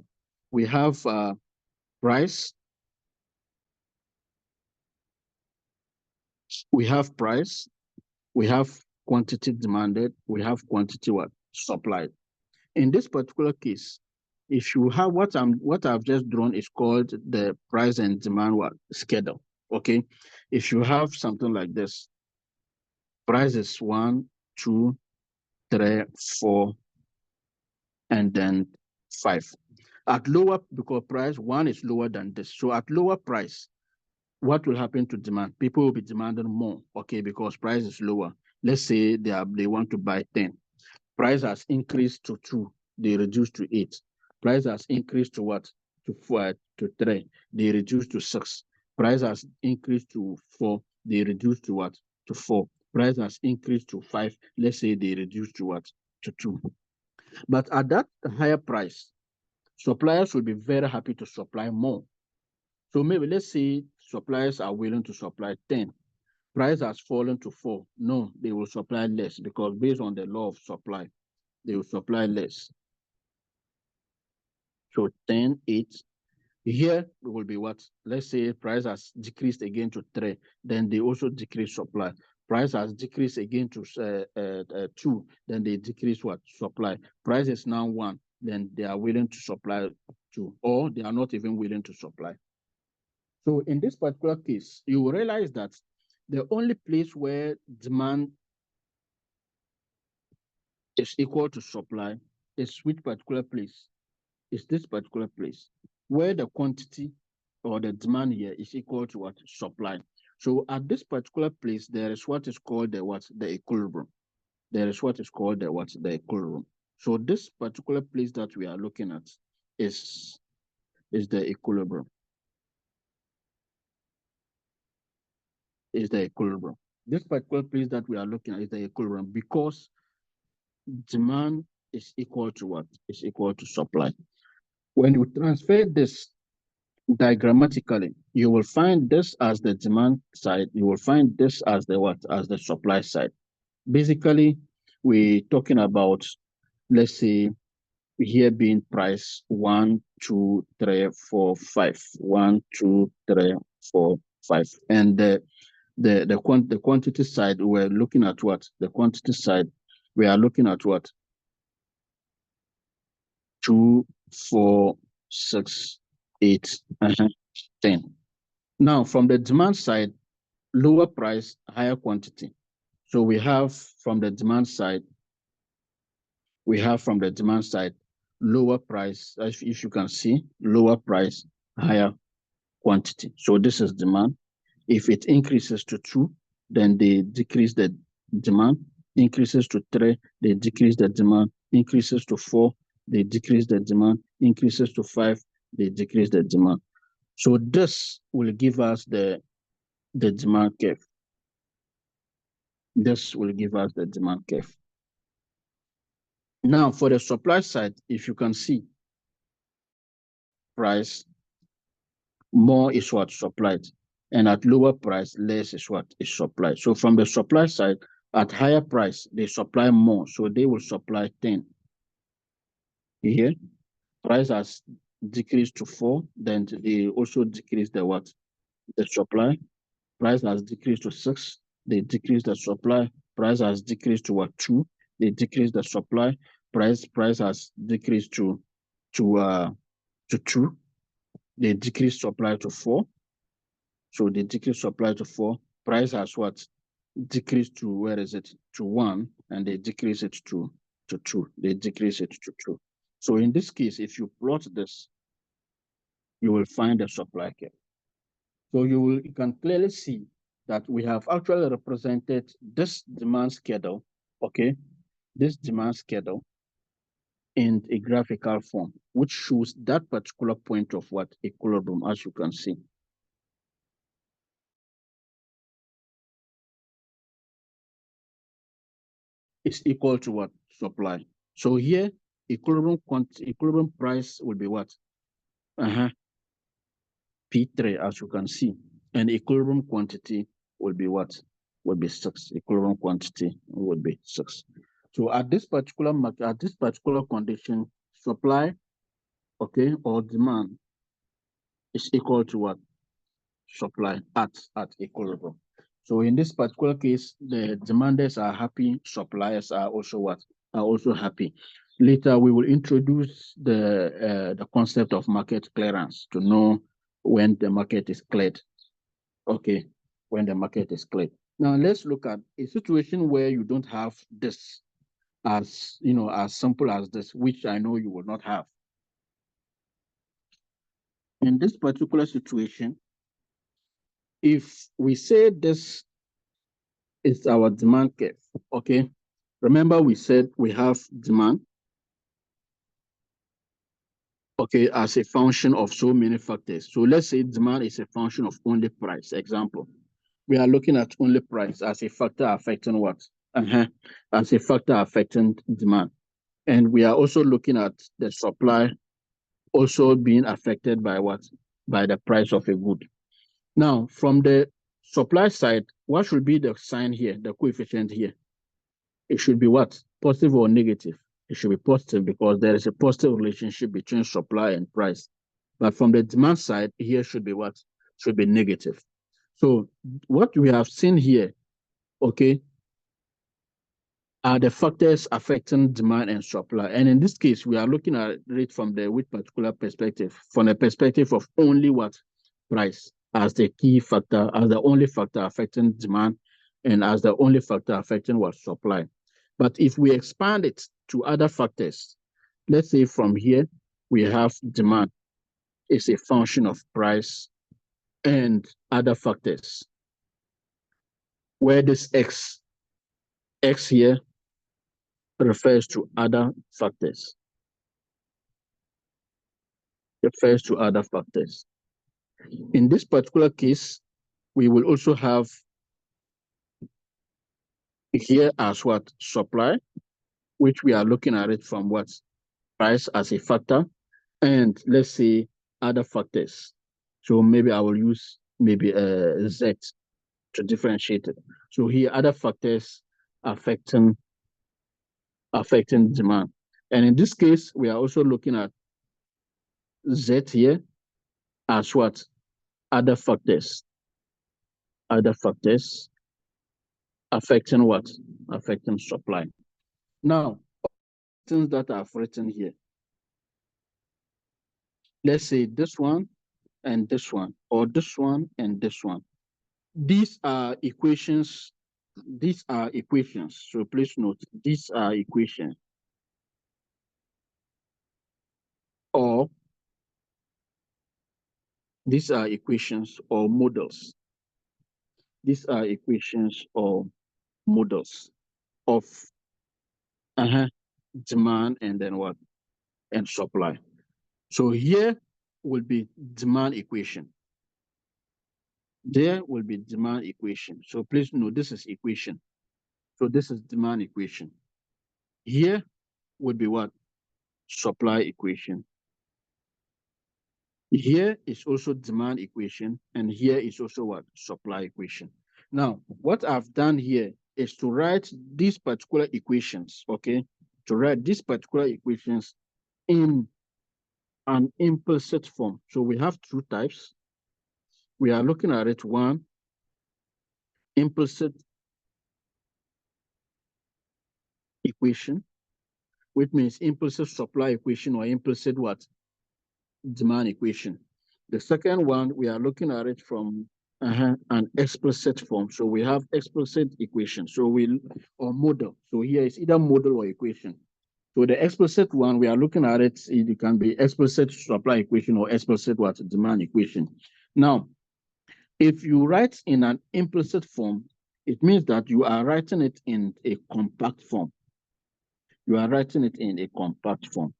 S1: we have price, we have price, we have quantity demanded, we have quantity what? Supplied. In this particular case, if you have what I've just drawn is called the price and demand what? Schedule. Okay. If you have something like this, price is 1, 2, 3, 4, and then 5. At lower, because price 1 is lower than this. So at lower price, what will happen to demand? People will be demanding more, okay, because price is lower. Let's say they want to buy 10. Price has increased to 2, they reduce to 8. Price has increased to what? To 4, to 3, they reduce to 6. Price has increased to 4, they reduce to what? To 4. Price has increased to 5, let's say they reduce to what? To 2. But at that higher price, suppliers will be very happy to supply more. So maybe let's say suppliers are willing to supply 10. Price has fallen to 4. No, they will supply less because based on the law of supply, they will supply less. So 10, 8. Here it will be what? Let's say price has decreased again to 3. Then they also decrease supply. Price has decreased again to 2. Then they decrease what? Supply. Price is now 1. Then they are willing to supply 2. Or they are not even willing to supply. So in this particular case, you will realize that the only place where demand is equal to supply is which particular place? Is this particular place where the quantity or the demand here is equal to what? Supply. So at this particular place, there is what is called the what? The equilibrium. There is what is called the what? The equilibrium. So this particular place that we are looking at is the equilibrium. Is the equilibrium. This particular place that we are looking at is the equilibrium because demand is equal to what? Is equal to supply. When you transfer this diagrammatically, you will find this as the demand side. You will find this as the what? As the supply side. Basically, we're talking about, let's say, here being price 1, 2, 3, 4, 5. 1, 2, 3, 4, 5. And the quantity side, we're looking at what? The quantity side, we are looking at what? 2, 4, 6, 8, 10. Now, from the demand side, lower price, higher quantity. So we have from the demand side, lower price, if you can see, lower price, higher quantity. So this is demand. If it increases to 2, then they decrease the demand. Increases to 3, they decrease the demand. Increases to 4, they decrease the demand. Increases to 5, they decrease the demand. So this will give us the demand curve. This will give us the demand curve. Now, for the supply side, if you can see, price, more is what supplied, and at lower price, less is what is supplied. So from the supply side, at higher price, they supply more, so they will supply 10. Here, price has decreased to 4, then they also decrease the what? The supply. Price has decreased to 6, they decrease the supply. Price has decreased to what? 2, they decrease the supply. Price has decreased to 2, they decrease supply to 4. So they decrease supply to 4. Price has what? Decreased to, where is it? To 1, and they decrease it to 2. They decrease it to 2. So in this case, if you plot this, you will find the supply curve. So you can clearly see that we have actually represented this demand schedule, okay, this demand schedule in a graphical form, which shows that particular point of what? Equilibrium, as you can see. Is equal to what? Supply. So here, equilibrium price will be what? P3, as you can see. And equilibrium quantity will be what? Will be 6. Equilibrium quantity would be 6. So at this particular market, at this particular condition, supply, okay, or demand is equal to what? Supply at equilibrium. So in this particular case, the demanders are happy, suppliers are also what? Are also happy. Later, we will introduce the concept of market clearance to know when the market is cleared. Okay, when the market is cleared. Now let's look at a situation where you don't have this as, you know, as simple as this, which I know you will not have. In this particular situation, if we say this is our demand curve, okay? Remember we said we have demand, okay, as a function of so many factors. So let's say demand is a function of only price. Example, we are looking at only price as a factor affecting what? As a factor affecting demand. And we are also looking at the supply also being affected by what? By the price of a good. Now, from the supply side, what should be the sign here, the coefficient here? It should be what? Positive or negative? It should be positive because there is a positive relationship between supply and price. But from the demand side, here should be what? Should be negative. So what we have seen here, okay, are the factors affecting demand and supply. And in this case, we are looking at it from the which particular perspective? From the perspective of only what? Price as the key factor, as the only factor affecting demand, and as the only factor affecting what? Supply. But if we expand it to other factors, let's say from here, we have demand is a function of price and other factors, where this X here refers to other factors. Refers to other factors. In this particular case, we will also have here as what? Supply, which we are looking at it from what? Price as a factor, and let's say other factors. So maybe I will use maybe Z to differentiate it. So here, other factors affecting demand. And in this case, we are also looking at Z here as what? Other factors. Other factors affecting what? Affecting supply. Now, things that I've written here. Let's say this one and this one, or this one and this one. These are equations. These are equations. So please note, these are equations. Or these are equations or models. These are equations or models of demand and then what? And supply. So here will be demand equation. There will be demand equation. So please note this is equation. So this is demand equation. Here would be what? Supply equation. Here is also demand equation, and here is also what? Supply equation. Now, what I've done here is to write these particular equations, okay? To write these particular equations in an implicit form. So we have two types. We are looking at it. One, implicit equation, which means implicit supply equation or implicit what? Demand equation. The second one, we are looking at it from an explicit form. So we have explicit equation. So or model. So here is either model or equation. So the explicit one, we are looking at it, it can be explicit supply equation or explicit what? Demand equation. Now, if you write in an implicit form, it means that you are writing it in a compact form. You are writing it in a compact form.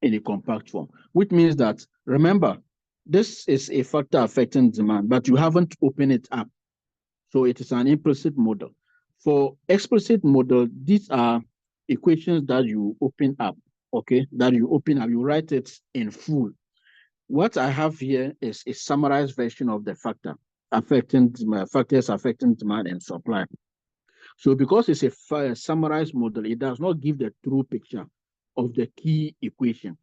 S1: In a compact form, which means that, remember, this is a factor affecting demand, but you haven't opened it up. So it is an implicit model. For explicit model, these are equations that you open up, okay? That you open up, you write it in full. What I have here is a summarized version of the factors affecting demand and supply. So because it's a summarized model, it does not give the true picture of the key equation,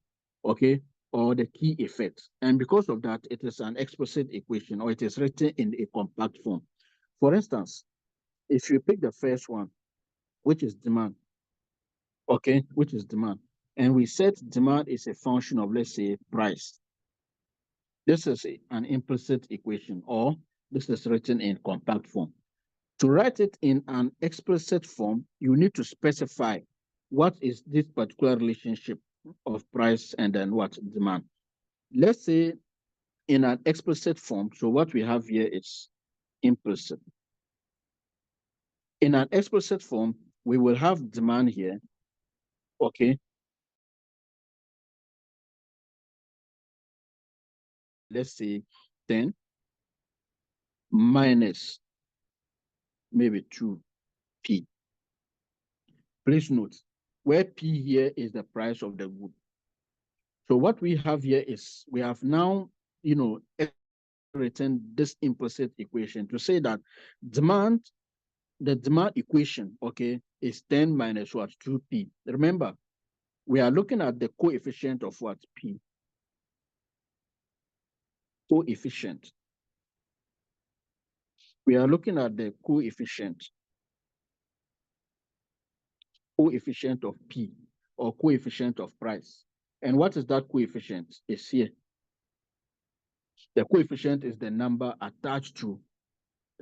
S1: okay, or the key effect. And because of that, it is an explicit equation, or it is written in a compact form. For instance, if you pick the first one, which is demand, okay, which is demand, and we said demand is a function of, let's say, price. This is an implicit equation, or this is written in compact form. To write it in an explicit form, you need to specify what is this particular relationship of price and then what? Demand. Let's say in an explicit form, so what we have here is implicit. In an explicit form, we will have demand here, okay? Let's say 10 minus maybe 2p. Please note, where p here is the price of the good. So what we have here is, we have now, written this implicit equation to say that the demand equation, okay, is 10 minus what? 2p. Remember, we are looking at the coefficient of what? P. Coefficient. We are looking at the coefficient of P, or coefficient of price. And what is that coefficient? It's here. The coefficient is the number attached to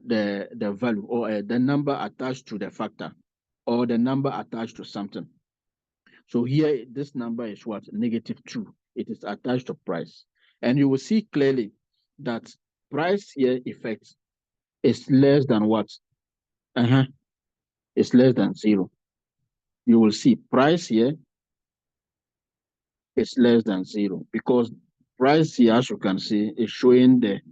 S1: the value, or the number attached to the factor, or the number attached to something. So here, this number is what? -2. It is attached to price. And you will see clearly that price here effect is less than what? It's less than 0. You will see price here is less than 0, because price here, as you can see, is showing the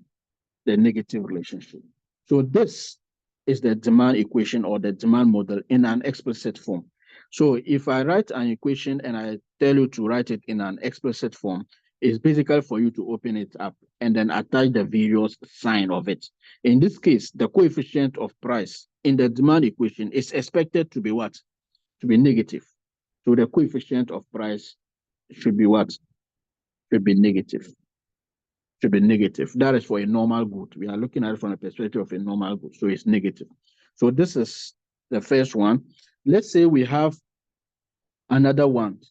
S1: negative relationship. So this is the demand equation, or the demand model, in an explicit form. So if I write an equation and I tell you to write it in an explicit form, it's basically for you to open it up and then attach the various sign of it. In this case, the coefficient of price in the demand equation is expected to be what? To be negative. So the coefficient of price should be what? Should be negative. Should be negative. That is for a normal good. We are looking at it from the perspective of a normal good. So it's negative. So this is the first one. Let's say we have another one.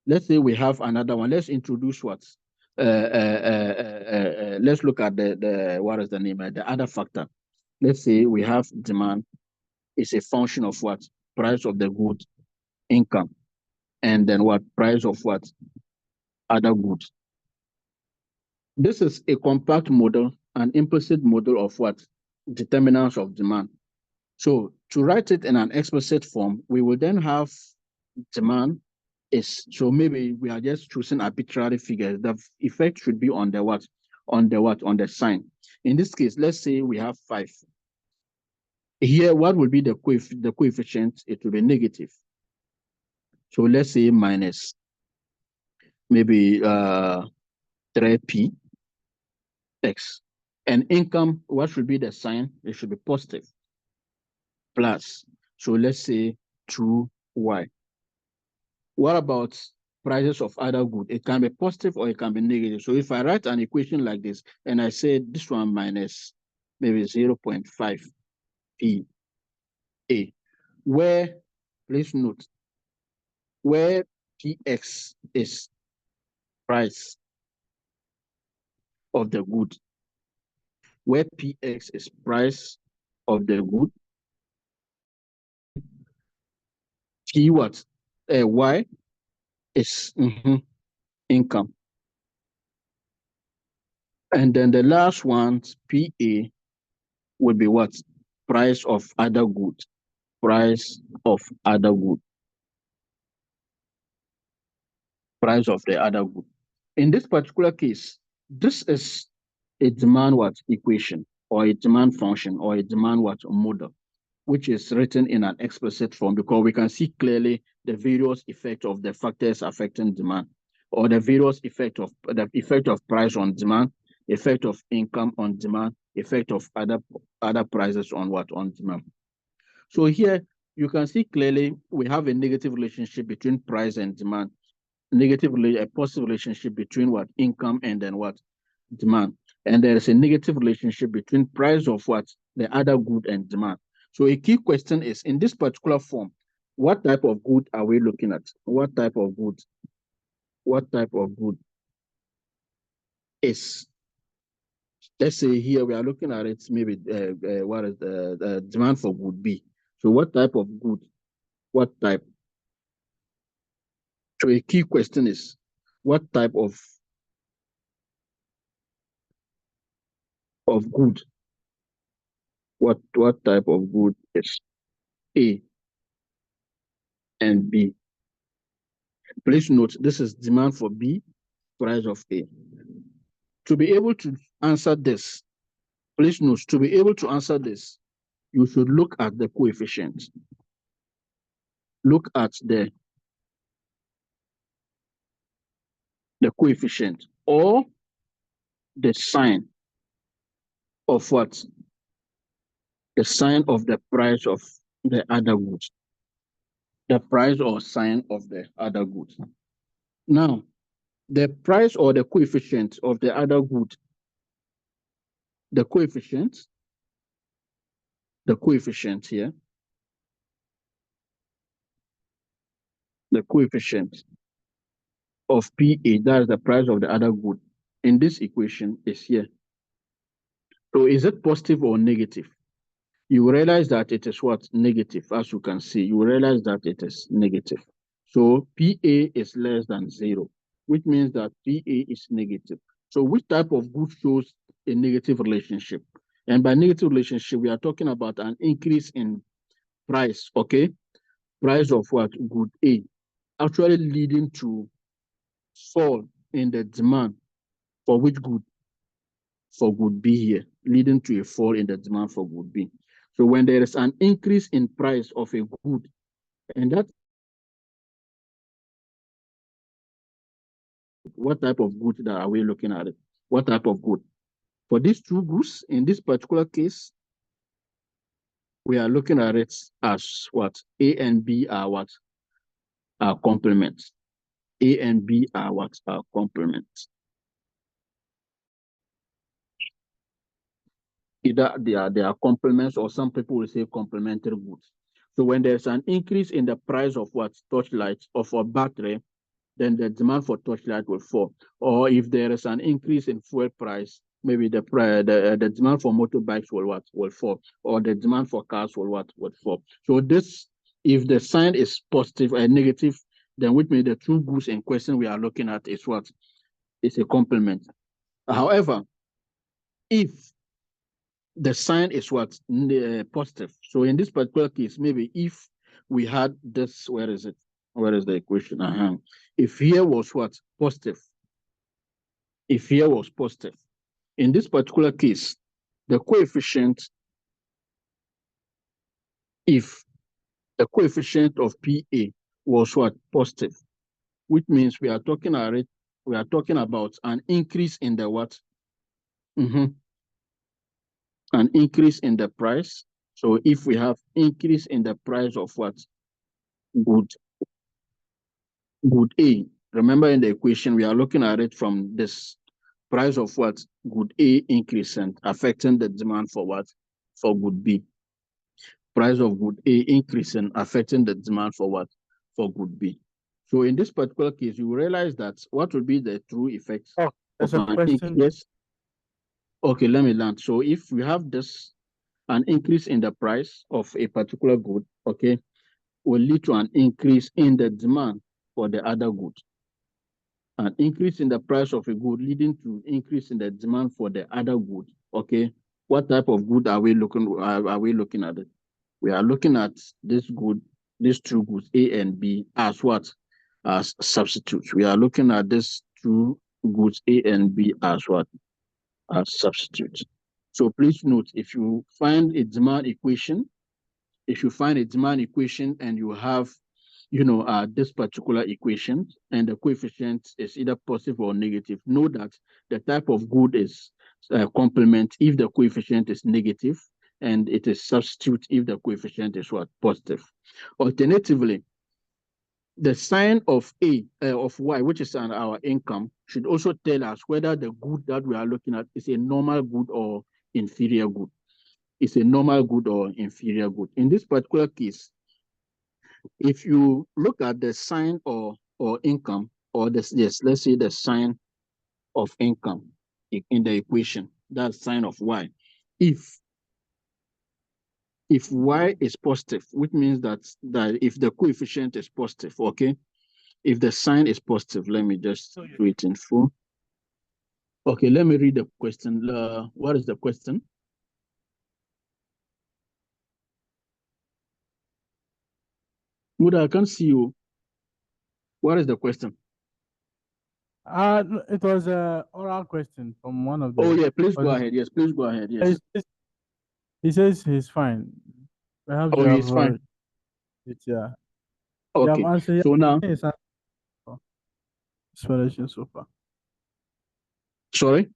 S1: Let's say we have another one. Let's introduce what? Let's look at the what is the name? The other factor. Let's say we have demand is a function of what? Price of the good, income, and then what? Price of what? Other goods. This is a compact model, an implicit model of what? Determinants of demand. So to write it in an explicit form, we will then have demand is. So maybe we are just choosing arbitrary figures. The effect should be on the what? On the sign. In this case, let's say we have 5. Here, what will be the coefficient? It will be negative. So let's say minus maybe 3p x. And income, what should be the sign? It should be positive. Plus. So let's say 2y. What about prices of other goods? It can be positive or it can be negative. So if I write an equation like this and I say this one minus maybe 0.5 p a, where, please note, where px is price of the good, where px is price of the good, p what? Y is income. And then the last one, PA, would be what? Price of other goods. Price of other good. Price of the other good. In this particular case, this is a demand what equation, or a demand function, or a demand what model, which is written in an explicit form because we can see clearly the various effects of the factors affecting demand, or the various effect of price on demand, effect of income on demand, effect of other prices on what? On demand. So here you can see clearly we have a negative relationship between price and demand, a positive relationship between what? Income and then what? Demand. And there is a negative relationship between price of what? The other good and demand. So a key question is, in this particular form, what type of good are we looking at? What type of good? What type of good is, let's say here we are looking at it, maybe what is the demand for good B. So what type of good? What type? So a key question is, what type of good? What type of good is A and B? Please note, this is demand for B, price of A. To be able to answer this, please note, to be able to answer this, you should look at the coefficient. Look at the coefficient or the sign of what? The sign of the price of the other goods. The price or sign of the other goods. Now, the price or the coefficient of the other good, the coefficient here, the coefficient of PA, that is the price of the other good, in this equation is here. So is it positive or negative? You realize that it is what? Negative. As you can see, you realize that it is negative. So PA is less than 0, which means that PA is negative. So which type of good shows a negative relationship? And by negative relationship, we are talking about an increase in price, okay? Price of what? Good A, actually leading to fall in the demand for which good? For good B here, leading to a fall in the demand for good B. So when there is an increase in price of a good, and that, what type of good that are we looking at it? What type of good? For these two goods, in this particular case, we are looking at it as what? A and B are what? Are complements. A and B are what? Are complements. Either they are complements, or some people will say complementary goods. So when there's an increase in the price of what? Torchlight or for battery, then the demand for torchlight will fall. Or if there is an increase in fuel price, maybe the demand for motorbikes will fall, or the demand for cars will fall. So this, if the sign is positive and negative, then which means the two goods in question we are looking at is what? Is a complement. However, if the sign is what? Positive. So in this particular case, maybe if we had this, where is it? Where is the equation? If here was what? Positive. If here was positive. In this particular case, the coefficient, if the coefficient of PA was what? Positive, which means we are talking about an increase in the what? An increase in the price. So if we have increase in the price of what? Good A. Remember in the equation, we are looking at it from this price of what? Good A increasing, affecting the demand for what? For good B. Price of good A increasing, affecting the demand for what? For good B. So in this particular case, you realize that what will be the true effects
S2: Oh, there's
S1: of
S2: a
S1: an
S2: question.
S1: increase? Okay, let me land. So if we have this, an increase in the price of a particular good, okay, will lead to an increase in the demand for the other good. An increase in the price of a good leading to increase in the demand for the other good. Okay, what type of good are we looking at it? We are looking at this good, these two goods A and B as what? As substitutes. We are looking at these two goods A and B as what? As substitutes. So please note, if you find a demand equation and you have this particular equation and the coefficient is either positive or negative, know that the type of good is complement if the coefficient is negative, and it is substitute if the coefficient is what? Positive. Alternatively, the sign of of Y, which is our income, should also tell us whether the good that we are looking at is a normal good or inferior good. It's a normal good or inferior good. In this particular case, if you look at the sign or income, or this, yes, let's say the sign of income in the equation, that's sign of Y. If Y is positive, which means that if the coefficient is positive, okay, if the sign is positive, let me just do it in full. Okay, let me read the question. What is the question? Muda, I can't see you. What is the question?
S2: It was a oral question from one of the.
S1: Oh yeah, please go ahead. Yes, please go ahead. Yes.
S2: He says he's fine. Perhaps
S1: Oh,
S2: you have
S1: he's fine.
S2: yeah. You have
S1: Okay.
S2: answered
S1: So now,
S2: his explanation so far.
S1: sorry.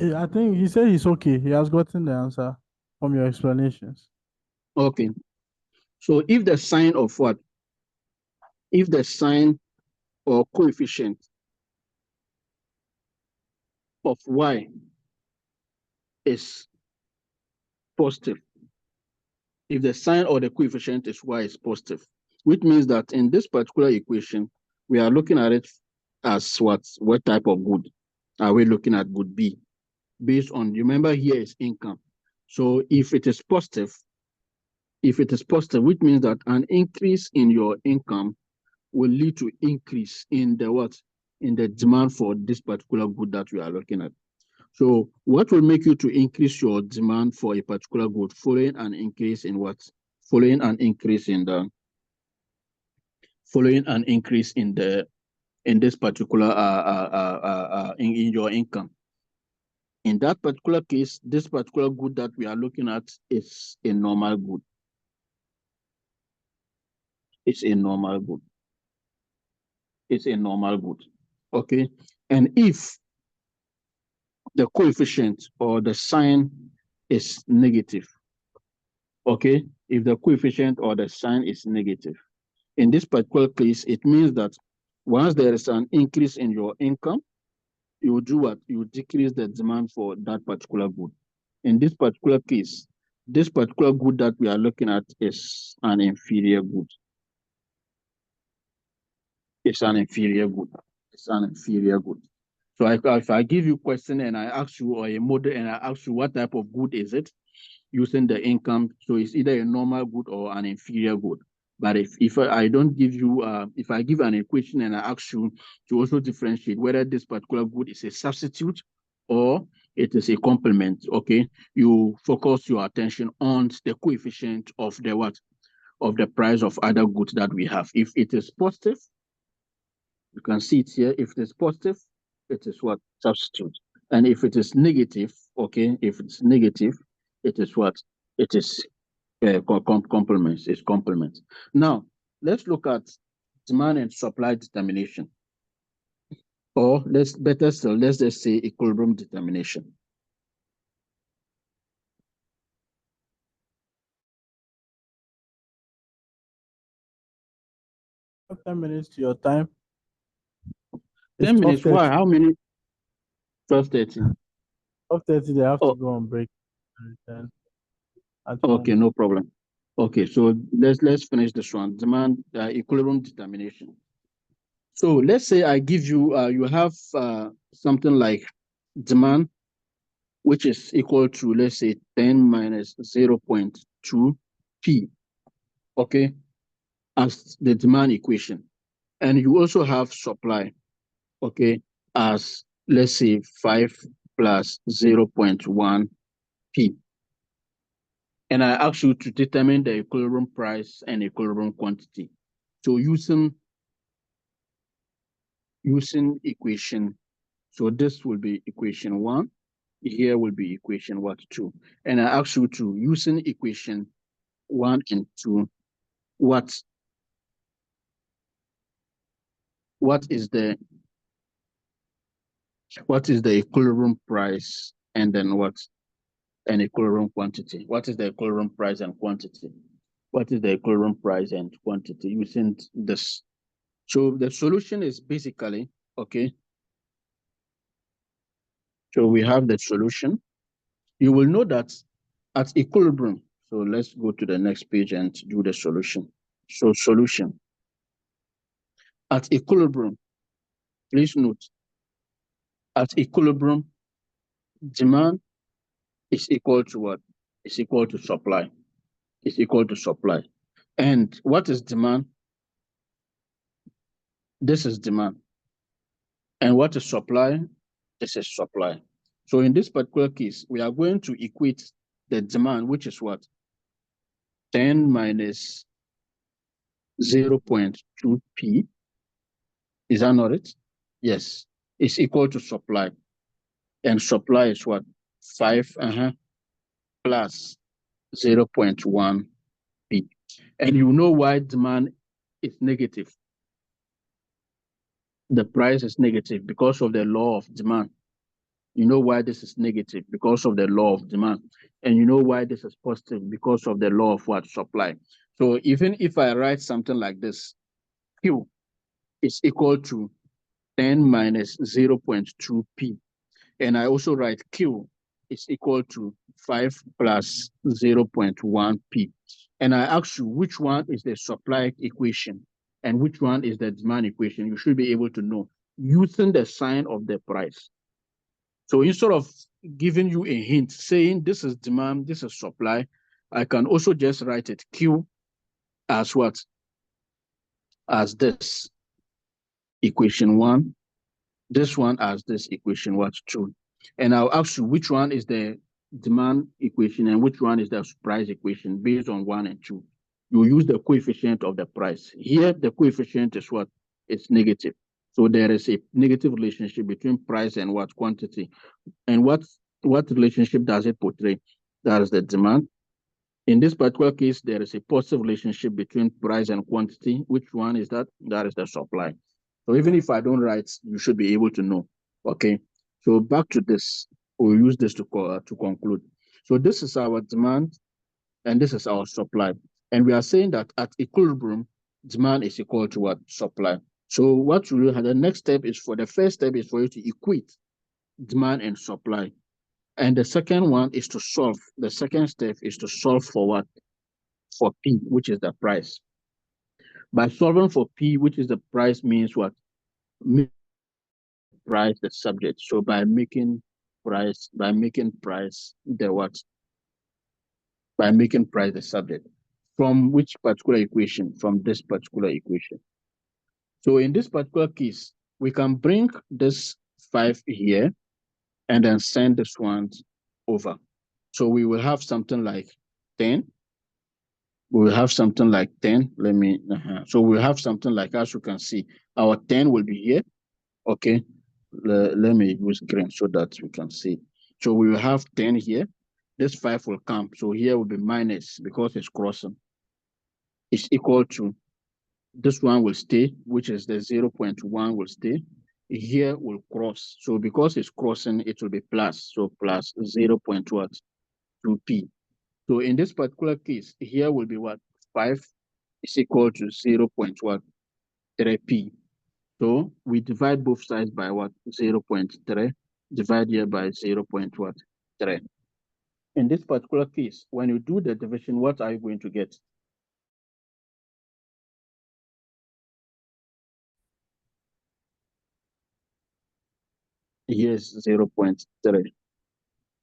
S2: I think he said he's okay. He has gotten the answer from your explanations.
S1: Okay. So if the sign of what? If the sign or coefficient of Y is positive, if the sign or the coefficient is Y is positive, which means that in this particular equation, we are looking at it as what type of good? Are we looking at good B? Based on, remember here is income. So if it is positive, which means that an increase in your income will lead to increase in the what? In the demand for this particular good that we are looking at. So what will make you to increase your demand for a particular good following an increase in what? Following an increase in this particular in your income. In that particular case, this particular good that we are looking at is a normal good. It's a normal good. It's a normal good. Okay. And if the coefficient or the sign is negative, okay, if the coefficient or the sign is negative, in this particular case, it means that once there is an increase in your income, you do what? You decrease the demand for that particular good. In this particular case, this particular good that we are looking at is an inferior good. It's an inferior good. It's an inferior good. So if I give you a question and I ask you, or a model, and I ask you what type of good is it, using the income, so it's either a normal good or an inferior good. But if I don't give you, if I give an equation and I ask you to also differentiate whether this particular good is a substitute or it is a complement, okay, you focus your attention on the coefficient of the what? of the price of other goods that we have. If it is positive, you can see it here. If it is positive, it is what? Substitute. And if it is negative, okay, if it's negative, it is what? It is complements. It's complements. Now, let's look at demand and supply determination. Or let's better still, let's just say equilibrium determination.
S2: Have 10 minutes to your time. It's
S1: 10 minutes. Why?
S2: 12:30.
S1: How many? 12:30.
S2: 12:30, they have to
S1: Oh,
S2: go on break and return at
S1: okay,
S2: 1.
S1: no problem. Okay, so let's finish this one. Demand equilibrium determination. So let's say I give you you have something like demand, which is equal to, let's say, 10 minus 0.2 p, okay, as the demand equation. And you also have supply, okay, as, let's say, 5 plus 0.1 p. And I ask you to determine the equilibrium price and equilibrium quantity. So using equation, so this will be equation 1, here will be equation what 2. And I ask you to, using equation 1 and 2, what is the equilibrium price, and then what an equilibrium quantity? What is the equilibrium price and quantity? What is the equilibrium price and quantity using this? So the solution is basically, okay, so we have the solution. You will know that at equilibrium, so let's go to the next page and do the solution. So solution. At equilibrium, please note, at equilibrium, demand is equal to what? Is equal to supply. Is equal to supply. And what is demand? This is demand. And what is supply? This is supply. So in this particular case, we are going to equate the demand, which is what? 10 minus 0.2 p. Is that not it? Yes. It's equal to supply. And supply is what? 5 plus 0.1 p. And you know why demand is negative. The price is negative because of the law of demand. You know why this is negative? Because of the law of demand. And you know why this is positive? Because of the law of what? Supply. So even if I write something like this, Q is equal to 10 minus 0.2 p. And I also write Q is equal to 5 plus 0.1 p. And I ask you, which one is the supply equation and which one is the demand equation? You should be able to know using the sign of the price. So instead of giving you a hint saying this is demand, this is supply, I can also just write it Q as what? As this equation 1, this one as this equation what? 2. And I'll ask you which one is the demand equation and which one is the price equation based on 1 and 2. You use the coefficient of the price. Here, the coefficient is what? It's negative. So there is a negative relationship between price and what? Quantity. And what relationship does it portray? That is the demand. In this particular case, there is a positive relationship between price and quantity. Which one is that? That is the supply. So even if I don't write, you should be able to know. Okay. So back to this. We'll use this to conclude. So this is our demand, and this is our supply. And we are saying that at equilibrium, demand is equal to what? Supply. So what we will have, the next step is for the first step is for you to equate demand and supply. And the second one is to solve. The second step is to solve for what? For P, which is the price. By solving for P, which is the price, means what? Make price the subject. So by making price the what? By making price the subject. From which particular equation? From this particular equation. So in this particular case, we can bring this 5 here and then send this one over. So we will have something like 10 we will have something like 10. So we'll have something like, as you can see, our 10 will be here. Okay. Let me use green so that we can see. So we will have 10 here. This 5 will come. So here will be minus because it's crossing. It's equal to this one will stay, which is the 0.1 will stay. Here will cross. So because it's crossing, it will be plus. So plus 0.2p. So in this particular case, here will be what? 5 is equal to 0.3p. So we divide both sides by what? 0.3. Divide here by 0.3. In this particular case, when you do the division, what are you going to get? Here's 0.3.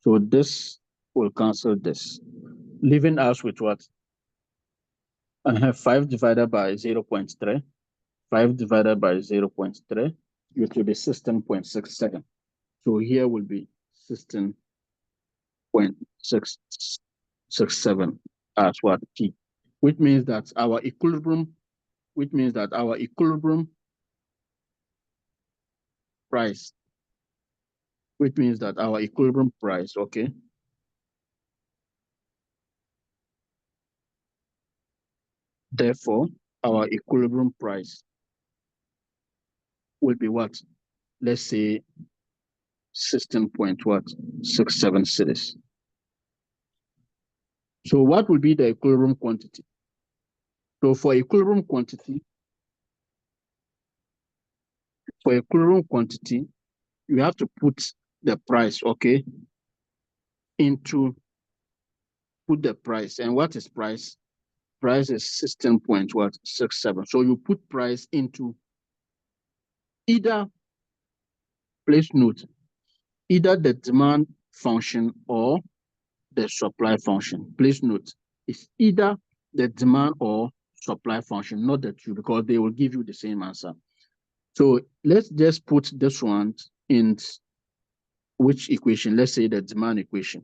S1: So this will cancel this, leaving us with what? I have 5 divided by 0.3. 5 divided by 0.3, which will be 16.67. So here will be 16.667 as what P, which means that our equilibrium price, okay, therefore our equilibrium price will be what? Let's say 16.67 cedis. So what will be the equilibrium quantity? So for equilibrium quantity, you have to put the price, okay, put the price. And what is price? Price is 16.67. So you put price into either, please note, either the demand function or the supply function. Please note, it's either the demand or supply function, not the two, because they will give you the same answer. So let's just put this one in which equation? Let's say the demand equation.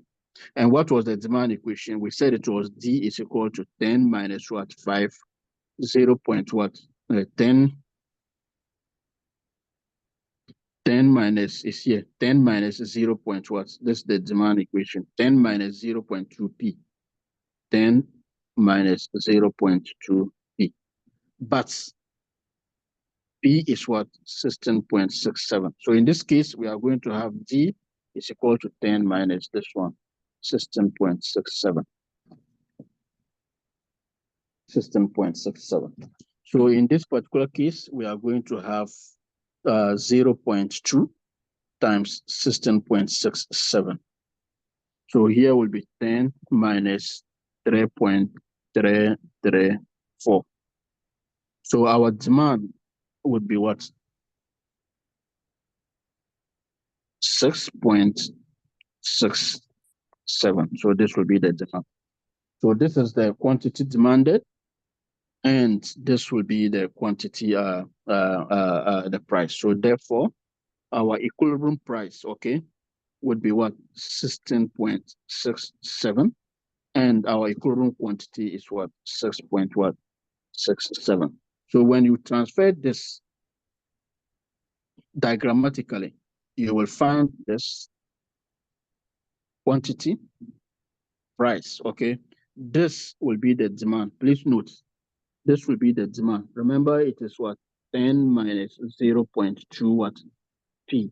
S1: And what was the demand equation? We said it was D is equal to 10 minus what? 5, 0. What? 10 minus is here. 10 minus 0. What? This is the demand equation. 10 minus 0.2p. 10 minus 0.2p. But P is what? 16.67. So in this case, we are going to have D is equal to 10 minus this one, 16.67. 16.67. So in this particular case, we are going to have 0.2 times 16.67. So here will be 10 minus 3.334. So our demand would be what? 6.67. So this will be the demand. So this is the quantity demanded, and this will be the quantity, the price. So therefore, our equilibrium price, okay, would be what? 16.67, and our equilibrium quantity is what? 6.67. So when you transfer this diagrammatically, you will find this quantity price, okay? This will be the demand. Please note, this will be the demand. Remember, it is what? 10 minus 0.2 what? P.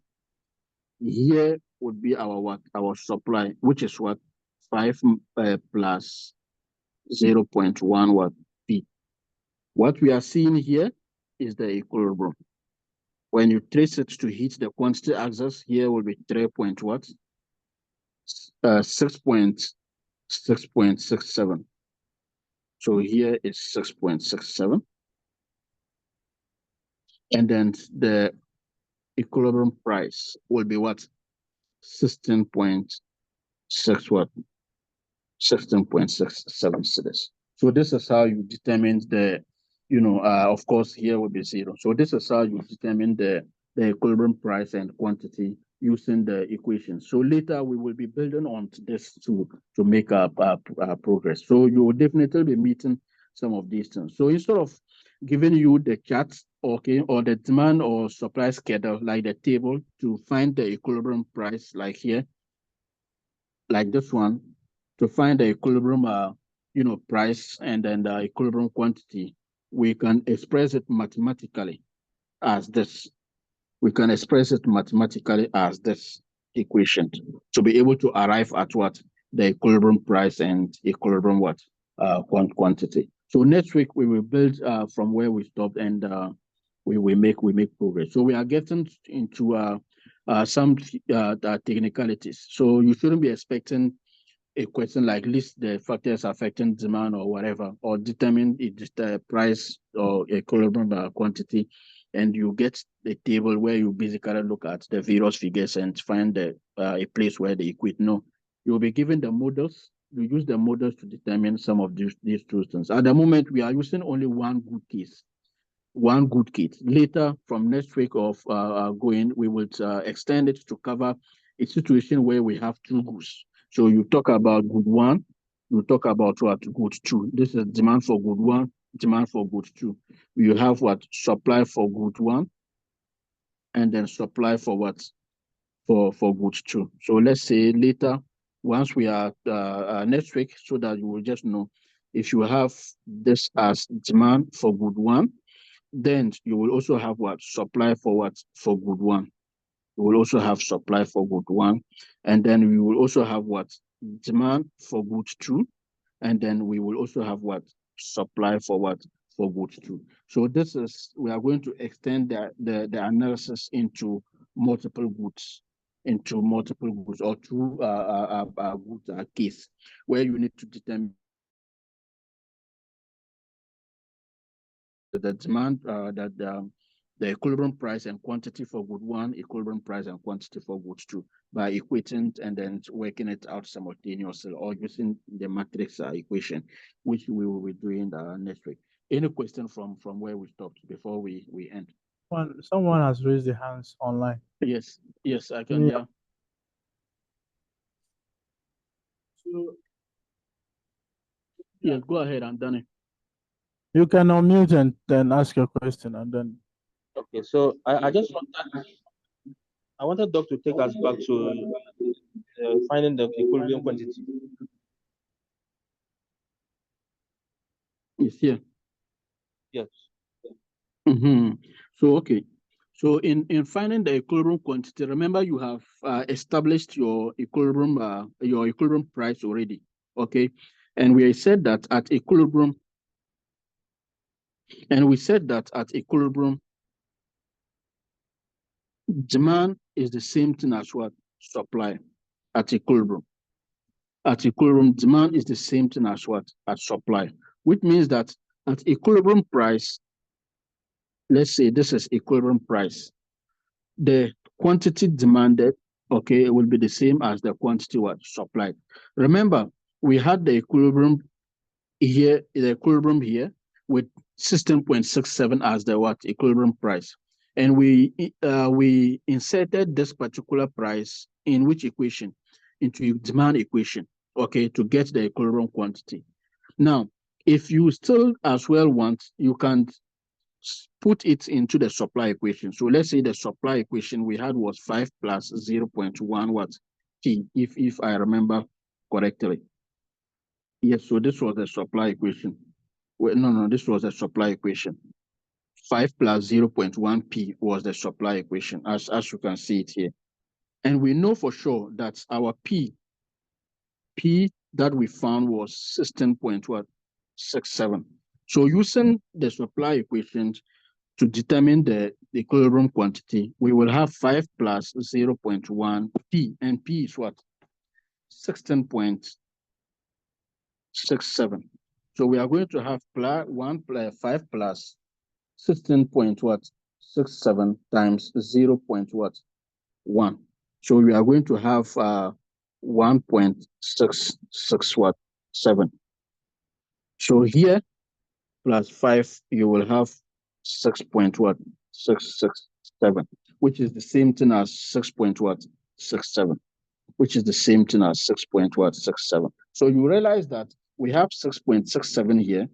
S1: Here would be our what? Our supply, which is what? 5 plus 0.1 what? P. What we are seeing here is the equilibrium. When you trace it to hit the quantity axis, here will be 3 point what? 6.67. So here is 6.67. And then the equilibrium price will be what? 16.6 what? 16.67 cedis. So this is how you determine the, of course, here will be 0. So this is how you determine the equilibrium price and quantity using the equation. So later we will be building on this to make our progress. So you will definitely be meeting some of these things. So instead of giving you the chart, okay, or the demand or supply schedule, like the table, to find the equilibrium price, like here, like this one, to find the equilibrium, price and then the equilibrium quantity, we can express it mathematically as this. We can express it mathematically as this equation to be able to arrive at what the equilibrium price and equilibrium what quantity. So next week we will build from where we stopped, and we make progress. So we are getting into some technicalities. So you shouldn't be expecting a question like list the factors affecting demand or whatever, or determine the price or equilibrium quantity, and you get a table where you basically look at the various figures and find a place where they equate. No, you'll be given the models. You use the models to determine some of these two things. At the moment, we are using only one good case. One good kit. Later, from next week of going, we will extend it to cover a situation where we have two goods. So you talk about good one, you talk about what good two. This is demand for good one, demand for good two. You have what supply for good one, and then supply for what for good two. So let's say later, once we are next week, so that you will just know if you have this as demand for good one, then you will also have what supply for what for good one. You will also have supply for good one, and then we will also have what demand for good two, and then we will also have what supply for what for good two. So this is, we are going to extend the analysis into multiple goods, or two goods case, where you need to determine the demand, that the equilibrium price and quantity for good one, equilibrium price and quantity for good two, by equating and then working it out simultaneously, or using the matrix equation, which we will be doing next week. Any question from where we stopped before we end?
S2: Someone has raised their hands online.
S1: Yes, I can hear.
S2: So
S1: Yes, go ahead, I'm done.
S2: you can unmute and then ask your question, and then.
S3: Okay, so I wanted Doc to take us back to finding the equilibrium quantity.
S1: Yes, yeah.
S3: Yes.
S1: So okay. So in finding the equilibrium quantity, remember you have established your equilibrium price already. Okay. And we said that at equilibrium, demand is the same thing as what? Supply. At equilibrium. At equilibrium, demand is the same thing as what? As supply. Which means that at equilibrium price, let's say this is equilibrium price, the quantity demanded, okay, it will be the same as the quantity what supplied. Remember, we had the equilibrium here with 16.67 as the what equilibrium price, and we inserted this particular price in which equation? Into demand equation, okay, to get the equilibrium quantity. Now, if you still as well want, you can put it into the supply equation. So let's say the supply equation we had was 5 plus 0.1 what T, if I remember correctly. Yes, so this was the supply equation. Well, no, this was the supply equation. 5 plus 0.1 P was the supply equation, as you can see it here. And we know for sure that our P that we found was 16.67. So using the supply equation to determine the equilibrium quantity, we will have 5 plus 0.1 P, and P is what? 16.67. So we are going to have 5 plus 16.67 times 0.1. So we are going to have 1.667. So here plus 5, you will have 6.667. which is the same thing as 6.67, which is the same thing as 6.67. So you realize that we have 6.67 here,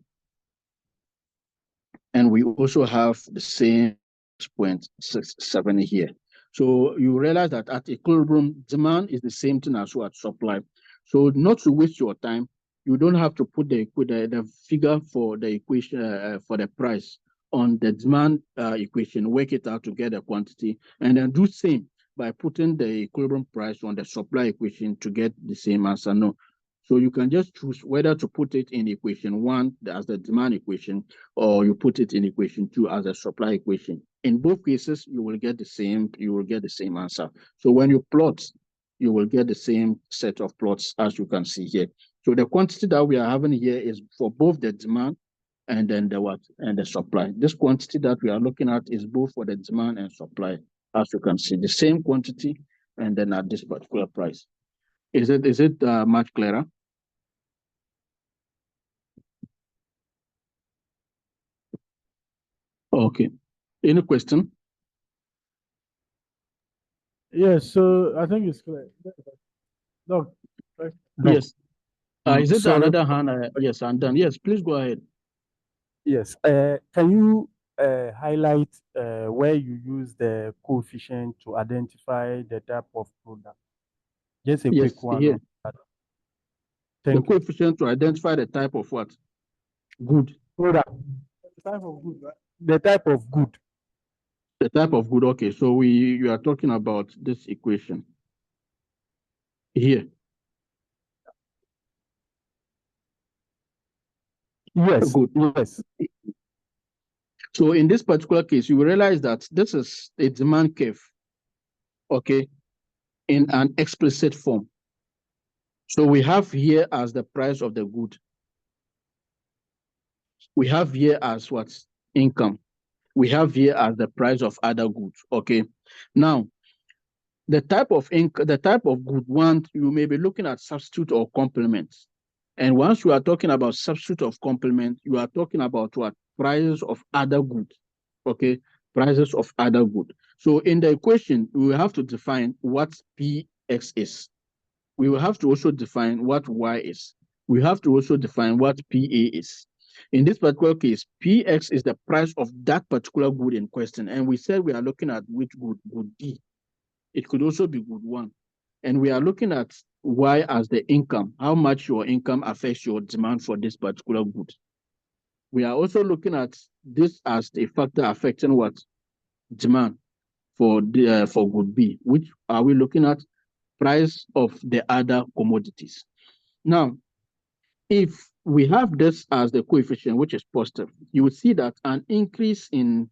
S1: and we also have the same 6.67 here. So you realize that at equilibrium, demand is the same thing as what supply. So not to waste your time, you don't have to put the figure for the equation for the price on the demand equation, work it out to get the quantity, and then do same by putting the equilibrium price on the supply equation to get the same answer. No. So you can just choose whether to put it in equation 1 as the demand equation, or you put it in equation 2 as a supply equation. In both cases, you will get the same answer. So when you plot, you will get the same set of plots as you can see here. So the quantity that we are having here is for both the demand and then the supply. This quantity that we are looking at is both for the demand and supply, as you can see, the same quantity, and then at this particular price. Is it much clearer? Okay. Any question?
S2: Yes, so I think it's clear. Doc, right?
S1: Yes. Is it
S4: Sorry.
S1: another hand? Yes, I'm done. Yes, please go ahead.
S4: Yes. Can you highlight where you use the coefficient to identify the type of product? Just a
S1: Yes,
S4: quick one.
S1: here.
S4: On that.
S1: The
S4: Thank you.
S1: coefficient to identify the type of what? Good.
S4: Product.
S2: The type of good, right?
S4: The type of good.
S1: The type of good. Okay, so you are talking about this equation here.
S4: Yes.
S1: Good.
S4: Yes.
S1: So in this particular case, you will realize that this is a demand curve, okay, in an explicit form. So we have here as the price of the good. We have here as what? Income. We have here as the price of other goods, okay? Now, the type of good one, you may be looking at substitute or complement. And once you are talking about substitute of complement, you are talking about what? Prices of other goods, okay? Prices of other goods. So in the equation, we will have to define what Px is. We will have to also define what Y is. We have to also define what PA is. In this particular case, Px is the price of that particular good in question. And we said we are looking at which good? Good D. It could also be good 1. And we are looking at Y as the income, how much your income affects your demand for this particular good. We are also looking at this as a factor affecting what? Demand for good B, which are we looking at? Price of the other commodities. Now, if we have this as the coefficient, which is positive, you will see that an increase in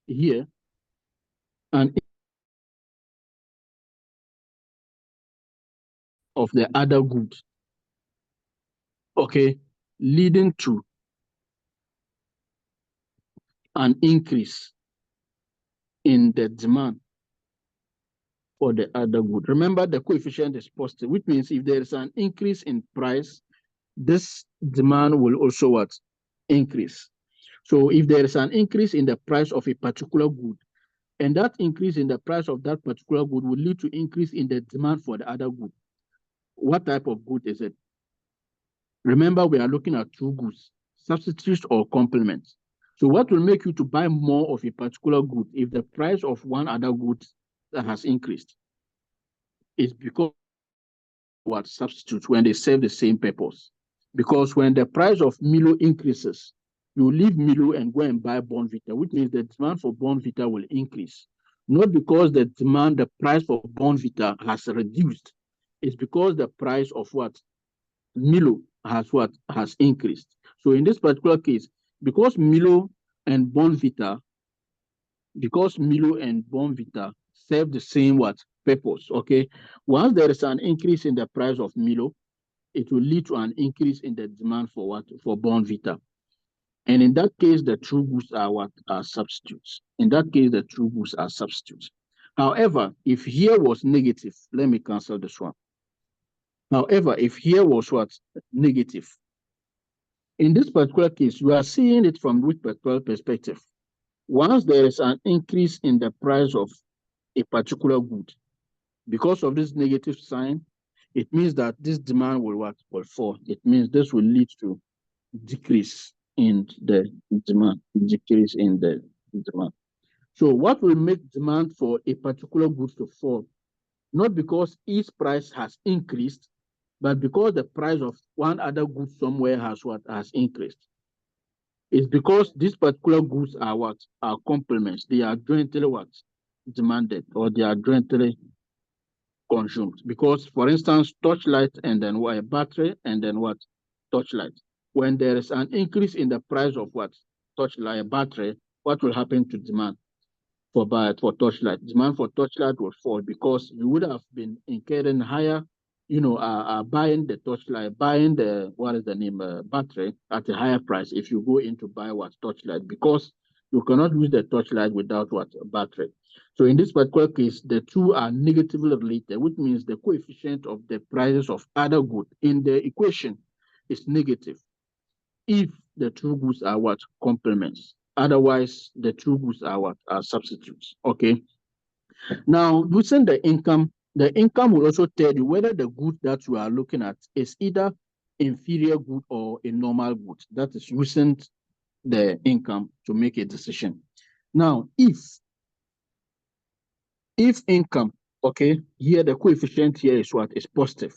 S1: here, of the other goods, okay, leading to an increase in the demand for the other good. Remember, the coefficient is positive, which means if there is an increase in price, this demand will also what? Increase. So if there is an increase in the price of a particular good, and that increase in the price of that particular good will lead to increase in the demand for the other good. What type of good is it? Remember, we are looking at two goods, substitutes or complements. So what will make you to buy more of a particular good if the price of one other good has increased? It's because what substitutes when they serve the same purpose. Because when the price of Milo increases, you leave Milo and go and buy Bonvita, which means the demand for Bonvita will increase. Not because the price for Bonvita has reduced. It's because the price of what? Milo has increased. So in this particular case, because Milo and Bonvita serve the same what? Purpose, okay? Once there is an increase in the price of Milo, it will lead to an increase in the demand for what? For Bonvita. And in that case, the true goods are what? Are substitutes. In that case, the true goods are substitutes. However, if here was negative, let me cancel this one. However, if here was what? Negative. In this particular case, you are seeing it from which particular perspective? Once there is an increase in the price of a particular good. Because of this negative sign, it means that this demand will what? Will fall. It means this will lead to decrease in the demand, decrease in the demand. So what will make demand for a particular good to fall? Not because its price has increased, but because the price of one other good somewhere has increased. It's because these particular goods are what? Are complements. They are jointly what? Demanded, or they are jointly consumed. Because, for instance, torchlight and then what? A battery and then what? Torchlight. When there is an increase in the price of what? Torchlight, a battery, what will happen to demand for torchlight? Demand for torchlight will fall because you would have been incurring higher, buying the torchlight, buying the, what is the name, battery at a higher price if you go into buy what? Torchlight, because you cannot use the torchlight without what? A battery. So in this particular case, the two are negatively related, which means the coefficient of the prices of other goods in the equation is negative if the two goods are what? Complements. Otherwise, the two goods are what? Are substitutes. Okay. Now, using the income will also tell you whether the good that you are looking at is either inferior good or a normal good. That is using the income to make a decision. Now, if income, okay, here the coefficient here is what? Is positive,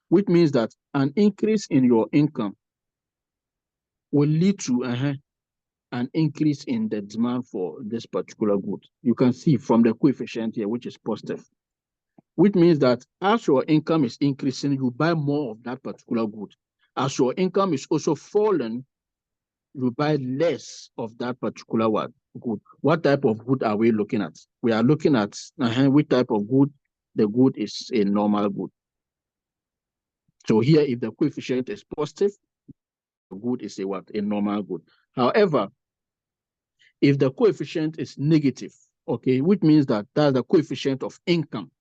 S1: which means that an increase in your income will lead to an increase in the demand for this particular good. You can see from the coefficient here, which is positive, which means that as your income is increasing, you buy more of that particular good. As your income is also falling, you buy less of that particular good. What type of good are we looking at? We are looking at which type of good. The good is a normal good. So here, if the coefficient is positive, the good is a what? A normal good. However, if the coefficient is negative, okay, which means that that's the coefficient of income.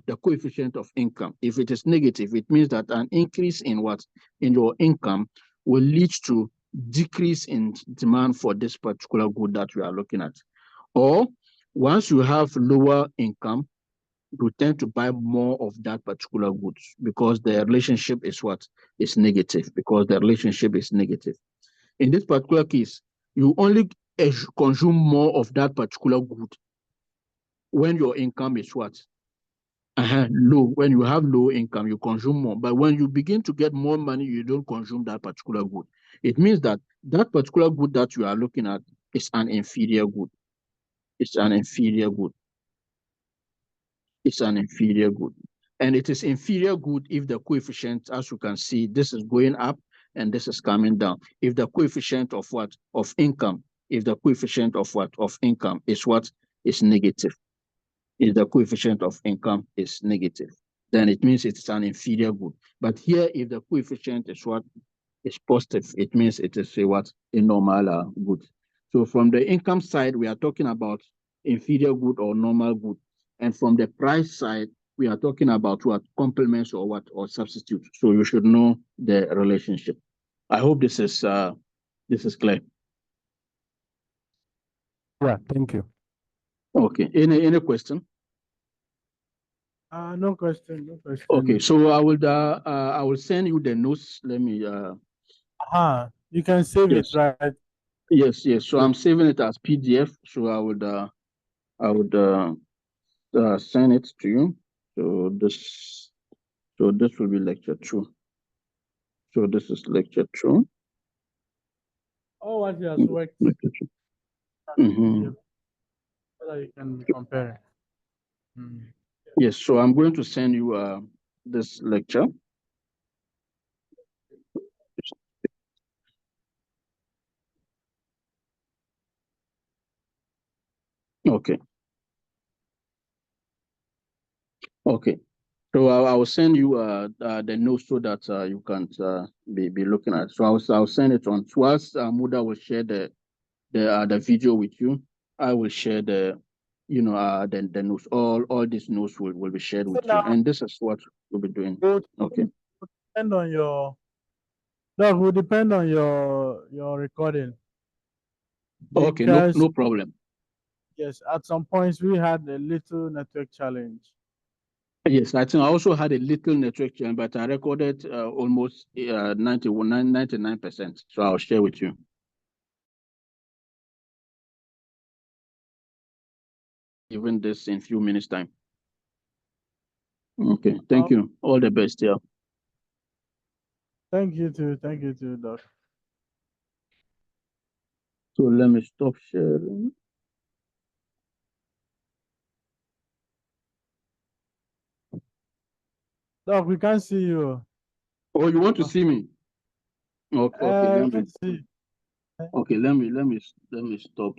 S1: The coefficient of income. If it is negative, it means that an increase in what? In your income will lead to decrease in demand for this particular good that we are looking at. Or once you have lower income, you tend to buy more of that particular goods because the relationship is what? Is negative, because the relationship is negative. In this particular case, you only consume more of that particular good when your income is what? Low. When you have low income, you consume more. But when you begin to get more money, you don't consume that particular good. It means that that particular good that you are looking at is an inferior good. It's an inferior good. It's an inferior good. And it is inferior good if the coefficient, as you can see, this is going up and this is coming down. If the coefficient of what? Of income, if the coefficient of what? Of income is what? Is negative. If the coefficient of income is negative, then it means it's an inferior good. But here, if the coefficient is what? Is positive, it means it is a what? A normal good. So from the income side, we are talking about inferior good or normal good. And from the price side, we are talking about what? Complements or what? Or substitutes. So you should know the relationship. I hope this is clear.
S4: Yeah, thank you.
S1: Okay. Any question?
S2: No question. No question.
S1: Okay, so I will send you the notes. Let me
S2: You can save
S1: yes.
S2: it, right?
S1: Yes. So I'm saving it as PDF. So I would send it to you. So this will be lecture 2. So this is lecture 2.
S2: Oh, what he has worked.
S1: Lecture 2. Mm-hmm.
S2: So that you can compare.
S1: Yes. So I'm going to send you this lecture. Okay. So I will send you the notes so that you can be looking at. So I'll send it on. Whilst Muda will share the video with you, I will share the notes. All these notes will be shared with you, and this is what we'll be doing. Okay.
S2: Depend on your. That will depend on your recording.
S1: Okay. No problem.
S2: Yes, at some points we had a little network challenge.
S1: Yes, I think I also had a little network challenge, but I recorded almost 99%. So I'll share with you. Even this in few minutes time. Okay, thank you. All the best. Yeah.
S2: Thank you too. Thank you too, Doc.
S1: So let me stop sharing.
S2: Doc, we can't see you.
S1: Oh, you want to see me? Okay, okay.
S2: Let's see.
S1: Okay, let me stop.